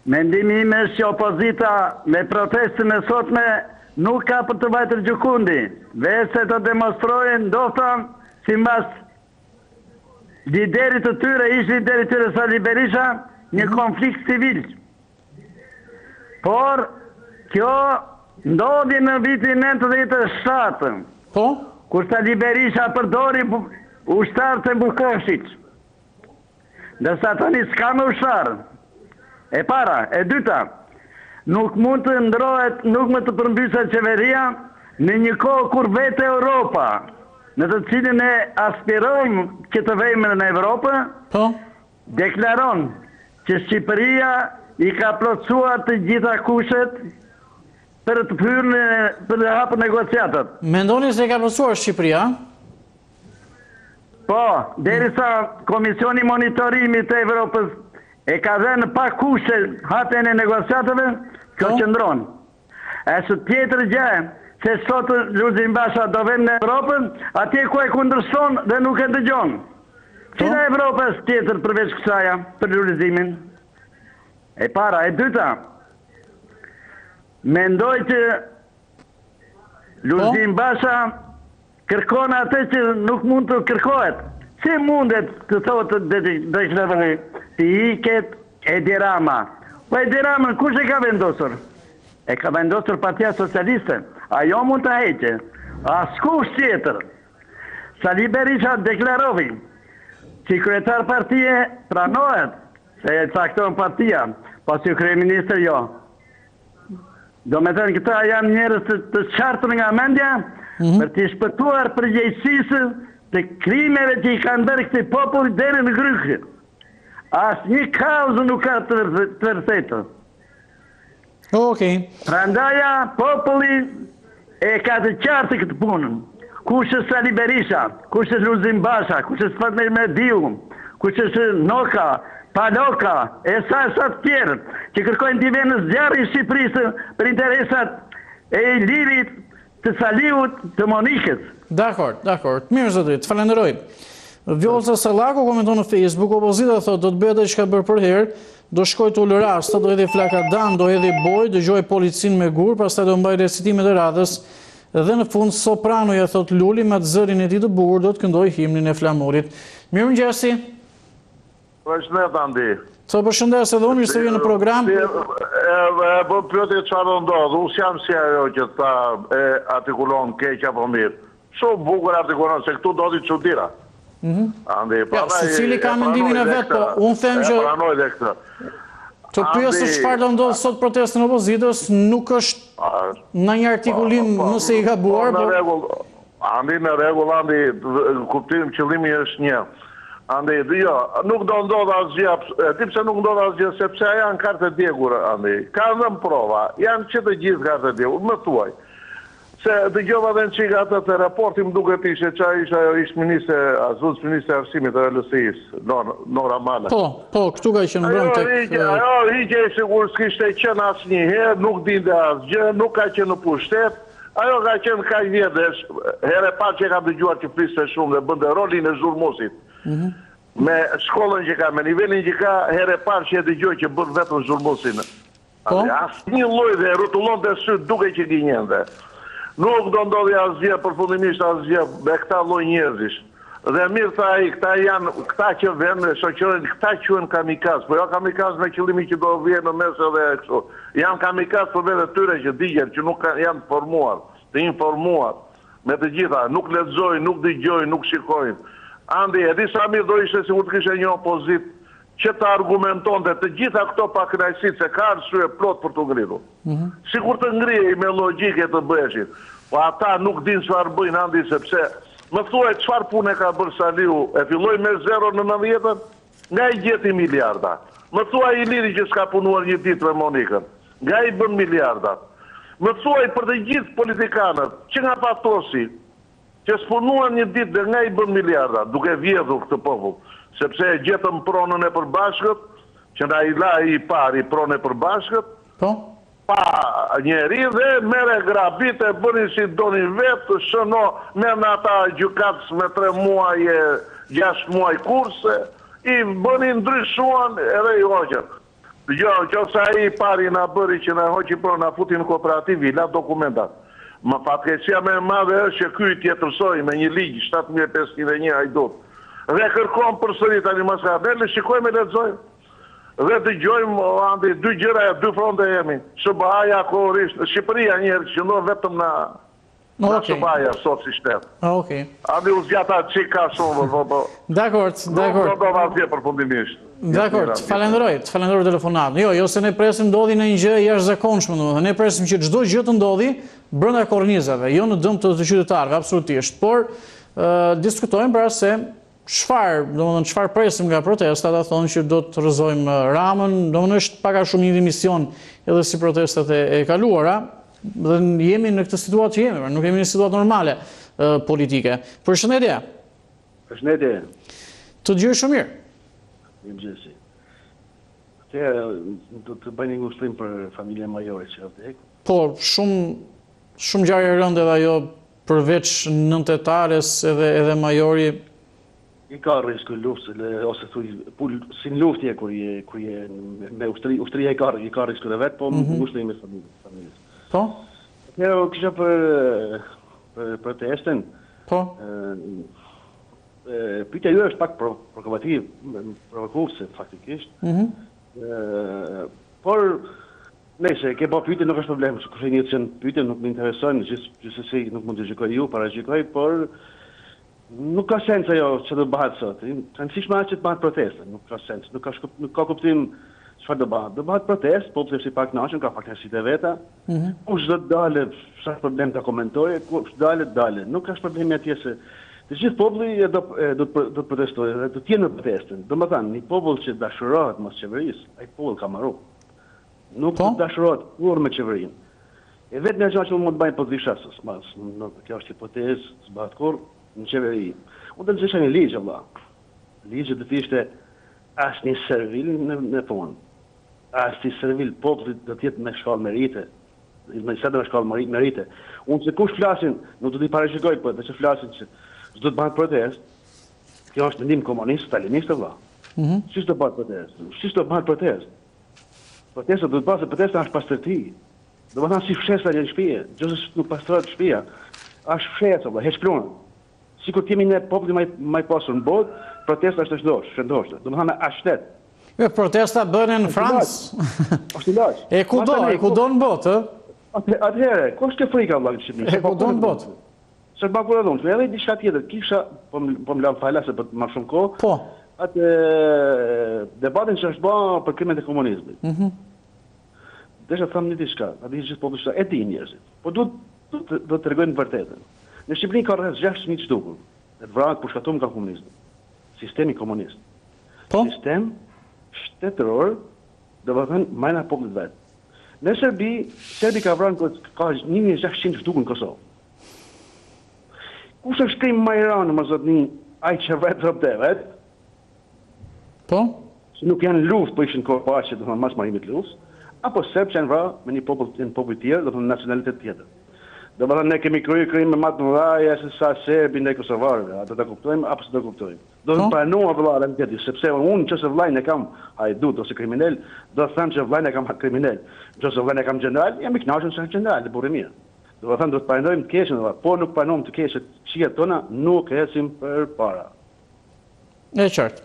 Mendimi ime është që opozita me protestën e sotme nuk ka për të vajtër gjukundi. Vetë se të demonstrojnë ndoftan si mbas liderit të tyre, ishte liderit të tyre Sali Berisha, një konflikt civil. Por, kjo ndodhi në vitin 97. Po? Kur Sali Berisha përdori ushtarë të Bukoshit. Dërsa tani s'ka me ushtarë. E para, e dyta, nuk mund të ndrohet, nuk më të përmbyset qeveria në një kohë kur vete Europa, në të cilin e aspirojmë që të vejmë në Evropë, deklaron që Shqipëria i ka plotësuar të gjitha kushet për të për të hapur negociatat. Mendoni se ka plotësuar Shqipëria? Po, derisa Komisioni Monitorimit të Evropës e ka dhënë pa kushe hapjen e negociatave, kjo qëndron. E së tjetër gjë, se sot Lulzim Basha do vjen në Evropën, atje ku e kundërshton dhe nuk e dëgjon. Cila Evropa është tjetër përveç kësaja për Lulzimin? E para, e dyta, mendoj që Lulzim Basha kërkon atë që nuk mund të kërkohet. Si mundet të thotë deklaroj të iket Edi Rama? Po Edi Ramën kush e ka vendosur? E ka vendosur Partia Socialiste. Ajo mund të heqe. Askush tjetër. Sali Berisha deklarovi që kryetar partije pranohet se e cakton partia, pasi kryeministër jo. Do me thënë këta janë njerëz të qartur nga mendja për të shpëtuar përgjegjësisë të krimeve që i kanë bërë këtij popull deri në gryqë. Asnjë kauzë nuk ka të vërtetë. Okej. Prandaja populli e ka të qartë këtë punën. Kush është Sali Berisha, kush është Lulzim Basha, kush është Fatmir Mediu, kush është Noka, Paloka, e sa të tjerë, që kërkojnë t'i vënë në zjarri i Shqipërisë për interesat e lirit të Saliut të Monikës. Dakor. Mirë zotërit, falenderoj. Vjosa Sallaku komenton në Facebook, opozita thotë do të bëhet ajo çka bër për herë, do shkoj të ulë rast, do hedhë flakadan, do hedhë boj, dëgjoj policinë me gur, pastaj do mbaj recitimet e radhës. Dhe në fund sopranoja thot Luli me atë zërin e tij të bukur do të këndoj himnin e flamurit. Mirëmëngjesi. Përshëndet Andi. Të përshëndes edhe unë, mirë se vjen në program. Po pyetje çfarë ndodh? Unë jam si ajo që ta artikulon keq apo mirë. Shumë bukur artikulon se këtu do të çuditëra. Andi, secili ka mendimin e vet, po unë them që pranoj dhe këtë. Të pyes se çfarë do ndodh sot protestën e opozitës nuk është në një artikulim nëse i gabuar, po Andi në rregull, Andi, kuptim qëllimi është një. Andi, jo, nuk do ndodh asgjë, di pse nuk ndodh asgjë, sepse janë kartë djegur, Andi. Kanë dhënë prova, janë që të gjithë kartë djegur, më thuaj. Se dëgjova edhe në çika atë të raporti më duket ishte çfarë ishte ajo ish ministre, azuz ministre arsimit të LSI-s, Nora Mala. Po, këtu ka qenë brenda tek. Ajo hiqe sigurisht s'kishte qenë asnjëherë, nuk dinte asgjë, nuk ka qenë në pushtet. Ajo ka qenë kaq vjetësh, herë e parë që kam dëgjuar që fliste shumë dhe bënte rolin e zhurmuesit. Me shkollën që ka, me nivelin që ka, herë e parë që e dëgjoj që bën vetëm zhurmuesin. Asnjë lloj dhe rrotullonte syt duke që gënjente. Nuk do ndodhi asgjë, përfundimisht asgjë me këta lloj njerëzish. Dhe mirë tha ai, këta që vënë shoqërohen, këta quhen kamikaz, po jo kamikaz me qëllimin që do vjen në mes edhe kështu. Janë kamikaz për vetë tyre që digjen, që nuk janë të informuar me të gjitha, nuk lexojnë, nuk dëgjojnë, nuk shikojnë. Andi, e di sa mirë do ishte sikur të kishte një opozit që të argumentonte të gjitha këto pakënaqësitë se ka arsye plot për të ngritur. Sikur të ngrihej me logjike të bëheshin. Po ata nuk dinë çfarë bëjnë, Andi, sepse më thuaj çfarë punë ka bërë Saliu, e filloi me 0 në 90-ën, nga i gjeti miliarda. Më thuaj Iliri që s'ka punuar një ditë me Monikën, nga i bën miliarda. Më thuaj për të gjithë politikanët që nga patosi, që s'punuan një ditë dhe nga i bën miliarda, duke vjedhur këtë popull. Sepse e gjetëm pronën e përbashkët, që na i la i pari pronën e përbashkët, pa njeri dhe mere grabit e bëni si doni vetë, shëno me në ata gjukatës me 3 muaj, 6 muaj kurse, i bëni ndryshuan edhe i hoqën. Jo, që sa i pari na bëri që na hoqi pronë, na futi në kooperativi, la dokumentat. Më fatkeqësia me madhe është që ky i tjetërsoi me një ligj 7501 hajdut. Dhe kërkon përsëri tani mas ka. Ne shikojmë e lexojmë. Dhe dëgjojmë andi dy gjëra, dy fronte jemi. SBA-ja kohërisht, Shqipëria njëherë qëndron vetëm na SBA-ja sot si shtet. Okej. Andi u zgjata çik ka shumë, po. Dakor. Do vazhdoj përfundimisht. Dakor, falenderoj telefonatën. Jo se ne presim ndodhi në një gjë jashtëzakonshme, domethënë ne presim që çdo gjë të ndodhi brenda kornizave, jo në dëm të qytetarëve, absolutisht, por diskutojmë pra se çfarë presim nga protestat, ata thonë që do të rrëzojmë Ramën, domethënë është pak a shumë një mision edhe si protestat e kaluara, dhe jemi në këtë situatë që jemi, nuk jemi në situatë normale politike. Përshëndetje. Përshëndetje. Të dëgjoj shumë mirë. Mirëmëngjesi. Do të bëjnë një ushtrim për familjen majore që vdek. Po, shumë ngjarje rënde edhe ajo përveç nëntetares edhe majori. I ka risku luftë, ose thuj, si në luftje kur je me ushtria i ka risku dhe vetë, po ushtrim me familjes. Po? Kisha për protesten. Po? Pyetja ju është pak provokuese faktikisht. Por nëse ke bërë pyetje nuk është problem, kurse një që pyetje nuk më intereson, gjithsesi nuk mund të gjykoj ju, paragjykoj, por nuk ka sens ajo që do bëhet sot. Rëndësishme është që të bëhet proteste, nuk ka sens, nuk ka kuptim çfarë do bëhet. Do bëhet protestë, populli është i pakënaqur, ka fatkeqësitë e veta. Kush do të dalë, sa problem ta komentojë, kush dalë. Nuk ka problemi atje se të gjithë populli do të protestojë, do të jenë në protestën. Domethënë, një popull që dashurohet mos qeverisë, ai popull ka marrë. Nuk do dashurohet kurrë me qeverinë. E vetë në gjë që mund të bëjnë pozisha kjo është hipotezë, s'bëhet kurrë në qeveri. Unë të nëzisha një ligjë, vëlla. Ligjë do të ishte asnjë servil në punë. Asnjë servil popullit do të jetë me shkallë merite. Me shkallë merite. Unë se kush flasin, nuk do t'i parashikoj, po dhe që flasin që s'do të bëhet protest, kjo është mendim komunist, stalinist, vëlla. Çish do bëhet protest? Çish do bëhet protest? Protesta do të bëhet se protesta është pastërti. Do të thonë si fshesa në shtëpi, gjithsesi nuk pastrohet shtëpia. Është fshesa, vëlla, heq plonën. Sikur t'jemi ne populli më i pasur në botë, protesta është shëndoshtë. Do të thonë është shtet. Protesta bëhen në Francë. Është ilaç. E kudo në botë, Atëherë, kush ke frika vëlla në Shqipëri? E kudo në botë. Se bakur edhe unë, edhe diçka tjetër, kisha po më lëm fala se më shumë kohë. Po. Atë debatin që është bërë për krimet e komunizmit. Desha të them një diçka, a di gjithë populli e di njerëzit. Po do të tregojnë vërtetën. Në Shqipëri ka rreth 600 shtukur. E vrarë për shkatuar nga komunizmi. Sistemi komunist. Po? Sistem shtetëror, do të thënë majna popullit vet. Në Serbi ka vrarë ka 1600 shtukur në Kosovë. Kush është krim më i rëndë, më zotni, ai që vet? Po? Se nuk janë luftë, po ishin kohë paqe, do të thonë mas marimit luftës, apo serb që janë vrarë me një popull tjetër, do të thonë nacionalitet tjetër. Do të thonë ne kemi kryer krime më të mëdha se sa serbi ndaj kosovarëve, ato ta kuptojmë apo s'do kuptojmë. Do të pranojmë vëllai realiteti, sepse unë nëse vllain e kam hajdut ose kriminal, do të them që vllain e kam kriminal. Nëse vllain e kam general, jam i kënaqur se general, burrë mirë. Do të them do të pranojmë të keqen, po nuk pranojmë të keqet, çiat tona nuk ecim përpara. E qartë.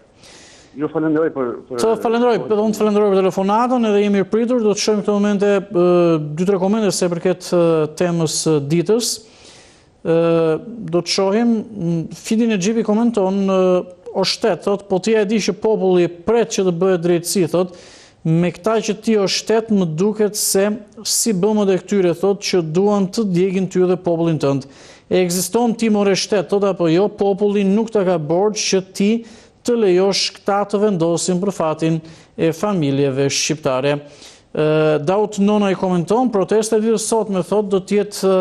Ju falenderoj për Të falenderoj, unë të falenderoj për telefonatën, edhe jemi pritur, do të shohim këto momente 2-3 komente se përket temës ditës. Do të shohim, Fidin e Gjipi komenton, o shtet, thot, po ti e di që populli pret që të bëhet drejtësi, thot, me këta që ti o shtet më duket se si bëmët e këtyre, thot, që duan të djegin ty dhe popullin tënd. E ekziston ti more shtet, thot, apo jo, populli nuk të ka borxh që ti të lejosh këta të vendosin për fatin e familjeve shqiptare. Daut Nona i komenton, protesta ditës sot me thot do t'jetë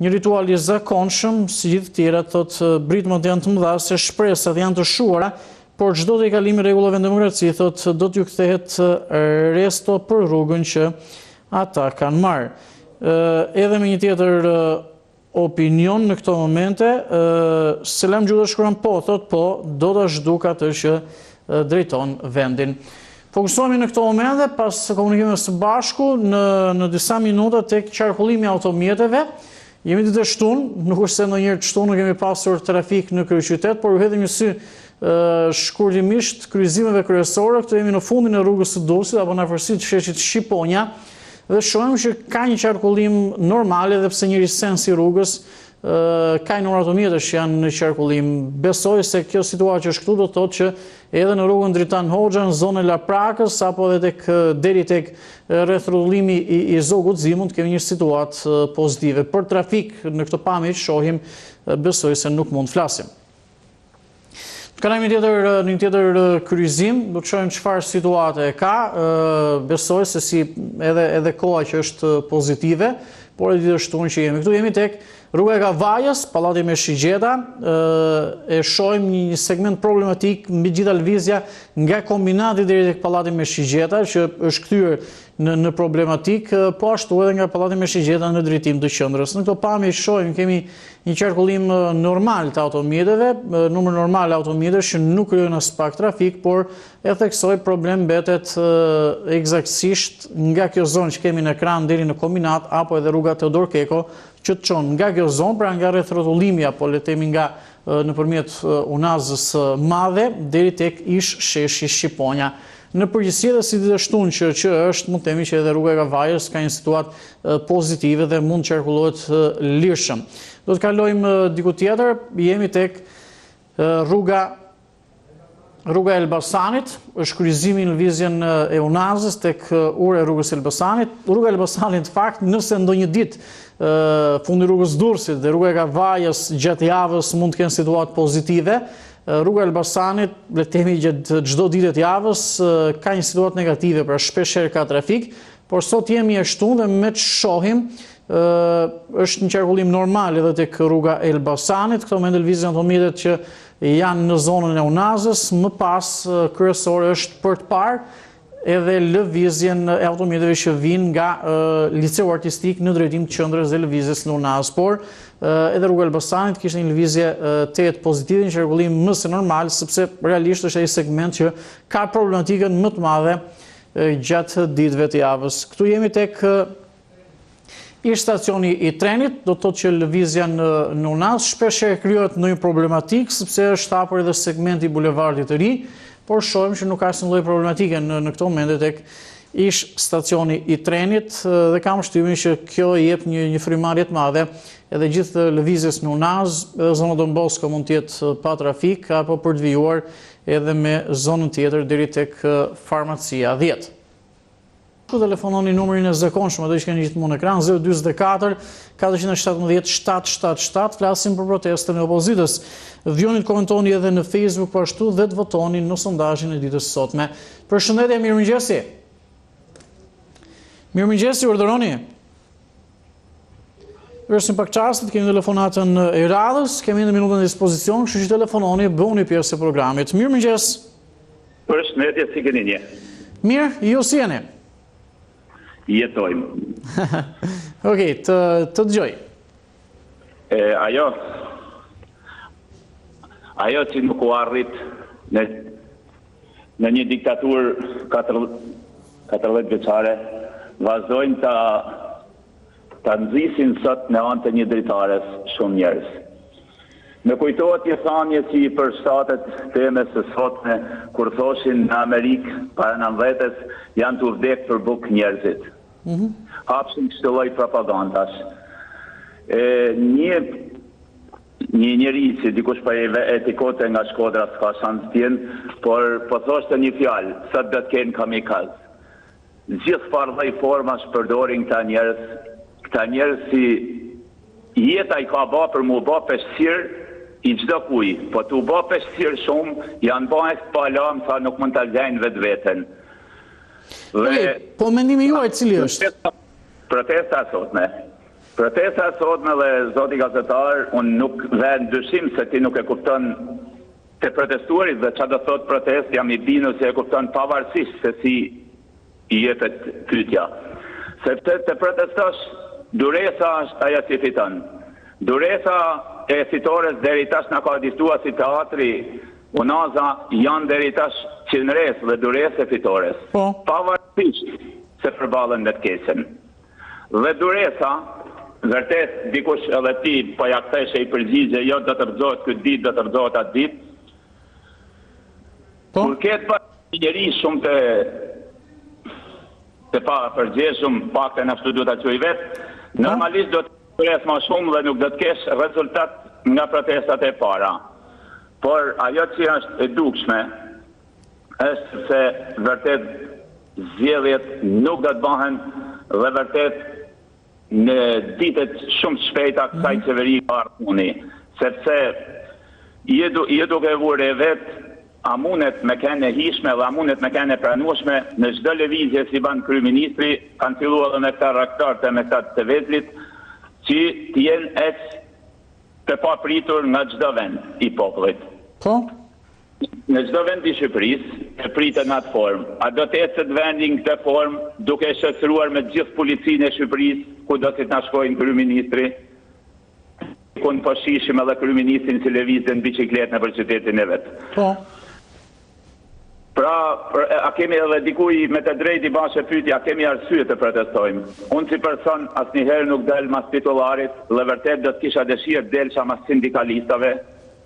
një ritual i zakonshëm, si gjithë tjera, thot britmat janë të mëdha se shpresat janë të shuara, por çdo të i kalimi rregullave në demokraci, thot do t'ju kthehet resto për rrugën që ata kanë marrë. Edhe me një tjetër opinion në këto momente, Selam Gjuda shkruan po, thot po, do të zhduk atë që drejton vendin. Fokusohemi në këto momente, pas komunikimeve së bashku, në disa minuta tek qarkullimi automjeteve. Jemi ditë shtunë, nuk është se ndonjëherë të shtunë nuk kemi pasur trafik në kryeqytet, por u hedhim një sy shkurtimisht kryqëzimeve kryesore. Këtu jemi në fundin e rrugës së Durrësit apo në afërsitë të sheshit Shqiponja dhe shohim që ka një qarkullim normal edhe pse njëri sensi i rrugës ka një automjetësh që janë në qarkullim. Besoj se kjo situatë që është këtu do të thotë që edhe në rrugën Dritan Hoxha, në zonën e Laprakës apo edhe deri tek rreth rrotullimi i Zogut Zi mund të kemi një situatë pozitive. Për trafik në këtë pamje që shohim, besoj se nuk mund të flasim. Kalojmë në një tjetër kryqëzim, do të shohim çfarë situate ka. Besoj se si edhe koha që është pozitive, por edhe gjithashtu që jemi këtu, jemi tek rruga e Kavajës, Pallati me Shigjeta, e shohim një segment problematik mbi gjitha lëvizja nga kombinati deri tek Pallati me Shigjeta, që është kthyer në problematik, po ashtu edhe nga Pallati me Shigjeta në drejtim të qendrës. Në këto pamje shohim kemi një qarkullim normal të automjeteve, numër normal automjetesh që nuk krijojnë as pak trafik, por e theksoj problem mbetet eksaktësisht nga kjo zonë që kemi në ekran deri në kombinat apo edhe rruga Teodor Keko, që të çon nga kjo zonë, pra nga rreth rrotullimi apo le të themi nga nëpërmjet unazës madhe deri tek ish sheshi Shqiponja. Në përgjithësi edhe si gjithashtu që është, mund të themi që edhe rruga e Kavajës ka një situatë pozitive dhe mund të qarkullohet lirshëm. Do të kalojmë diku tjetër, jemi tek rruga Elbasanit, është kryqëzimi në lëvizjen e unazës tek ura e rrugës Elbasanit. Rruga Elbasanit, në fakt, nëse ndonjë ditë fundi rrugës Durrësit dhe rruga e Kavajës gjatë javës mund të kenë situatë pozitive, rruga Elbasanit, le të themi gjatë çdo ditë të javës, ka një situatë negative, pra shpeshherë ka trafik, por sot jemi ashtu dhe me që shohim, është një qarkullim normal edhe tek rruga Elbasanit, këto me lëvizjen automjetet që janë në zonën e unazës, më pas kryesore është për të parë edhe lëvizjen e automjeteve që vinë nga liceu artistik në drejtim të qendrës dhe lëvizjes në unazë, por edhe rruga Elbasanit kishte një lëvizje të jetë pozitive, një qarkullim më se normal, sepse realisht është ai segment që ka problematikën më të madhe gjatë ditëve të javës. Këtu jemi tek ish stacioni i trenit, do të thotë që lëvizja në unazë shpeshherë krijohet ndonjë problematik, sepse është hapur edhe segmenti i bulevardit të ri, por shohim që nuk ka asnjë lloj problematike në këto momente tek ish stacioni i trenit dhe kam shtypin që kjo jep një frymarrje të madhe edhe gjithë lëvizjes në unazë, edhe zona Don Bosco mund të jetë pa trafik apo për të vijuar edhe me zonën tjetër deri tek farmacia 10. Ku telefononi numrin e zakonshëm, ato që keni gjithmonë në ekran, 044 417 777, flasim për protestën e opozitës. Vjoni të komentoni edhe në Facebook po ashtu dhe të votoni në sondazhin e ditës sotme. Përshëndetje, mirëmëngjesi. Mirëmëngjesi, urdhëroni. Vërsim pak çastit, kemi telefonatën e radhës, kemi 1 minutë në dispozicion, kështu që telefononi, bëuni pjesë e programit. Mirëmëngjes. Përshëndetje, si keni një? Mirë, ju si jeni? Jetojmë. Okej, të dëgjoj. Ajo që nuk u arrit në një diktatur 14 vjeçare, vazhdojnë ta nxisin sot në anë të një dritares shumë njerëz. Më kujtohet një thënie si për shtatet temës së sotme, kur thoshin në Amerikë para 90-s janë të vdekë për bukë njerëzit. Hapsin kështu lloj propagandash. Një njeri si dikush pa etikote nga Shkodra s'ka shans tjenë, por po thoshte një fjalë, sot do të kenë kamikaz. Gjithë farë formash përdorin këta njerëz si jeta i ka ba për mu ba peshqir i çdo kuj, po t'u ba peshqir shumë, janë ba e s'pa lamë sa nuk mund t'a gjajnë vetë vetën. Po mendimi juaj cili është? Protesta sotme. Protesta sotme dhe zoti gazetar, unë nuk dhe dyshim se ti nuk e kupton të protestuarit dhe që do thot protest, jam i binu se e kupton pavarësisht se si i jepet pyetja. Sepse të protestosh, duresa është aja si fiton. Duresa e fitores deri tash na ka diktuar si teatri, unaza janë deri tash qenres dhe duresa e fitores. Pavarësisht se përballen me të keqen. Dhe duresa, vërtet dikush edhe ti po ja ktheshe i përgjigje, jo do të rrezohet këtë ditë, do të rrezohet atë ditë. Kur ketë pa njeri shumë të pa përgjeshëm, pak të nështu du të quj vetë, normalisht do të kërës ma shumë dhe nuk do të kesh rezultat nga protestat e para. Por ajo që është e dukshme, është se vërtet zgjedhjet nuk do të bëhen dhe vërtet në ditët shumë të shpejta kësaj qeveri ka ardhuni, sepse je duke vure vetë a mundet me kene hishme dhe a mundet me kene pranueshme në çdo lëvizje si ban kryeministri, kanë filluar edhe me këta raktarët e me këta të vezlit, që t'jenë të papritur nga çdo vend i popullit. Po? Në çdo vend i Shqipërisë të pritet në atë formë. A do të ecet vendi në këtë formë, duke shoqëruar me gjithë policinë e Shqipërisë, ku do të na shkojnë kryeministri, ku në po shishim edhe kryeministrin si lëvizën në bicikletë nëpër qytetin e vet. Po. Pra, a kemi edhe dikuj me të drejt i bashe pyti, a kemi arsye të protestojmë. Unë si person asnjëherë nuk del mas titullarit, dhe vërtet do të kisha dëshirë delësha mas sindikalistave,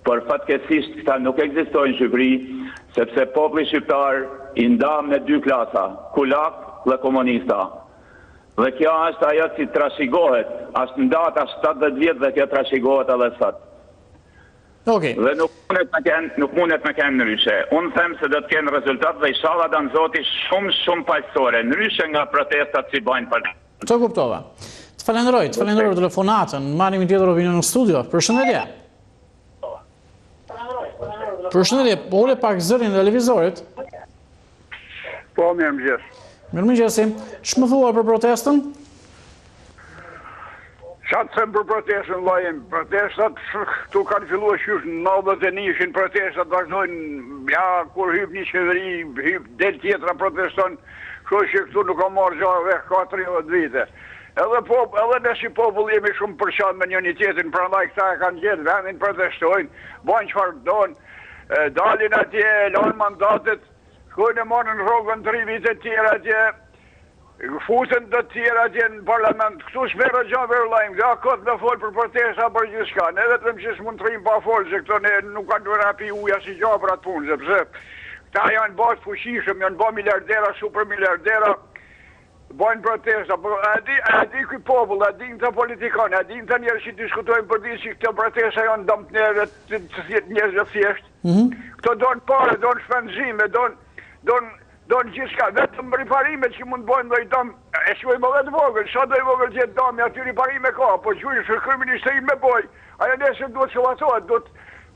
por fatkeqësisht këta nuk ekzistojnë në Shqipëri, sepse populli shqiptar i ndam në dy klasa, kulak dhe komunista. Dhe kjo është ajo që trashëgohet, është ndata 70 vjet dhe kjo trashëgohet edhe sot. Okay. Dhe nuk mundet me kenë ndryshe. Unë them se do të kenë rezultat dhe inshallah dan Zoti shumë paqësore, ndryshe nga protestat që bëjnë për ne. Të kuptova. Të falenderoj telefonatën, marrim një tjetër opinion në studio. Përshëndetje. Përshëndetje, ule pak zërin e televizorit. Po, mirëmëngjes. Mirëmëngjesi. Ç'më thua për protestën? Qa të them për protestën, lajim, protestat këtu kanë filluar qysh në 91 protestat vazhdojnë, ja, kur hyp një qeveri, hyp del tjetra proteston, kështu që këtu nuk ka marrë gjave ka 30 vite. Edhe ne si popull jemi shumë përqan me njëri tjetrin, prandaj këta e kanë gjetë vendin, protestojnë, bajnë çfarë donë, dalin atje, lanë mandatet, shkojnë e marrin rrogën 3 vite tjera atje, futën të tjera atje në parlament, këtu shmerë gjave lajmë, dhe akot me folë për protesta për gjithë shka, ne vetëm që s'mund të rrim pa folë, se këto ne nuk kanë duhet rapi uja si gjave për atë punë, sepse këta janë basë fuqishëm, janë ba miliardera, super miliardera, bajnë protesta, a di këj popull, a di në të politikanë, a di në të njerë që diskutojnë për di që këto protesta janë dëmë të njerë të thjetë njerë dhe thjeshtë, këto donë pare, donë shpenzime, donë gjithë shka, vetëm riparimet që mund bojnë dhe i dam, e shkojmë edhe të vogël, sa do i vogël gjithë dami, aty riparime ka, po gjujnë shkërë ministeri me boj, aja nesër duhet qëllatohet,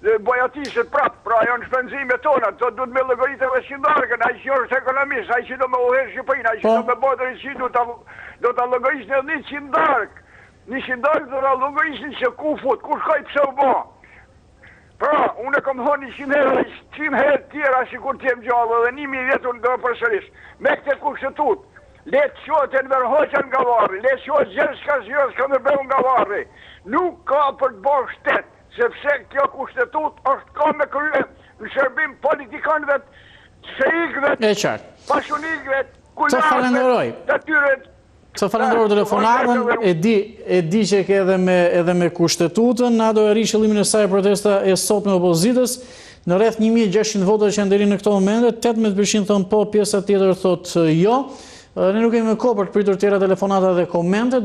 duhet bojatiset prapë, pra janë shpenzime tona, to duhet me lëgërit e vëshindarkën, a i që është ekonomist, a i që do me uherë Shqipërinë, a i që do me bojë drejtësi, do të lëgërisht në 100 dark, 100 dark do të lëgërisht që ku fut, ku shkoj pse u bo. Pra, unë e kom thonë 100 herë tjera si kur t'jem gjallë dhe 1000 vjetë unë dhe përsëris. Me këte kushtetut, letë qotë e nërhoqen nga varri, letë qotë gjithë shka zhjës ka nërbeu nga varri. Nuk ka për të bërë shtetë, sepse kjo kushtetut është ka me krye në shërbim politikanëve, shërikëve, pashunikëve, kullarëve, të tyret. Të falenderoj telefonatën, e di që ke edhe me kushtetutën, na do e ri qëllimin e saj protesta e sot me opozitës, në rreth 1600 vota që janë deri në këto momente, 18% thon po, pjesa tjetër thot jo. Ne nuk kemi kohë për të pritur tjera telefonata dhe komente.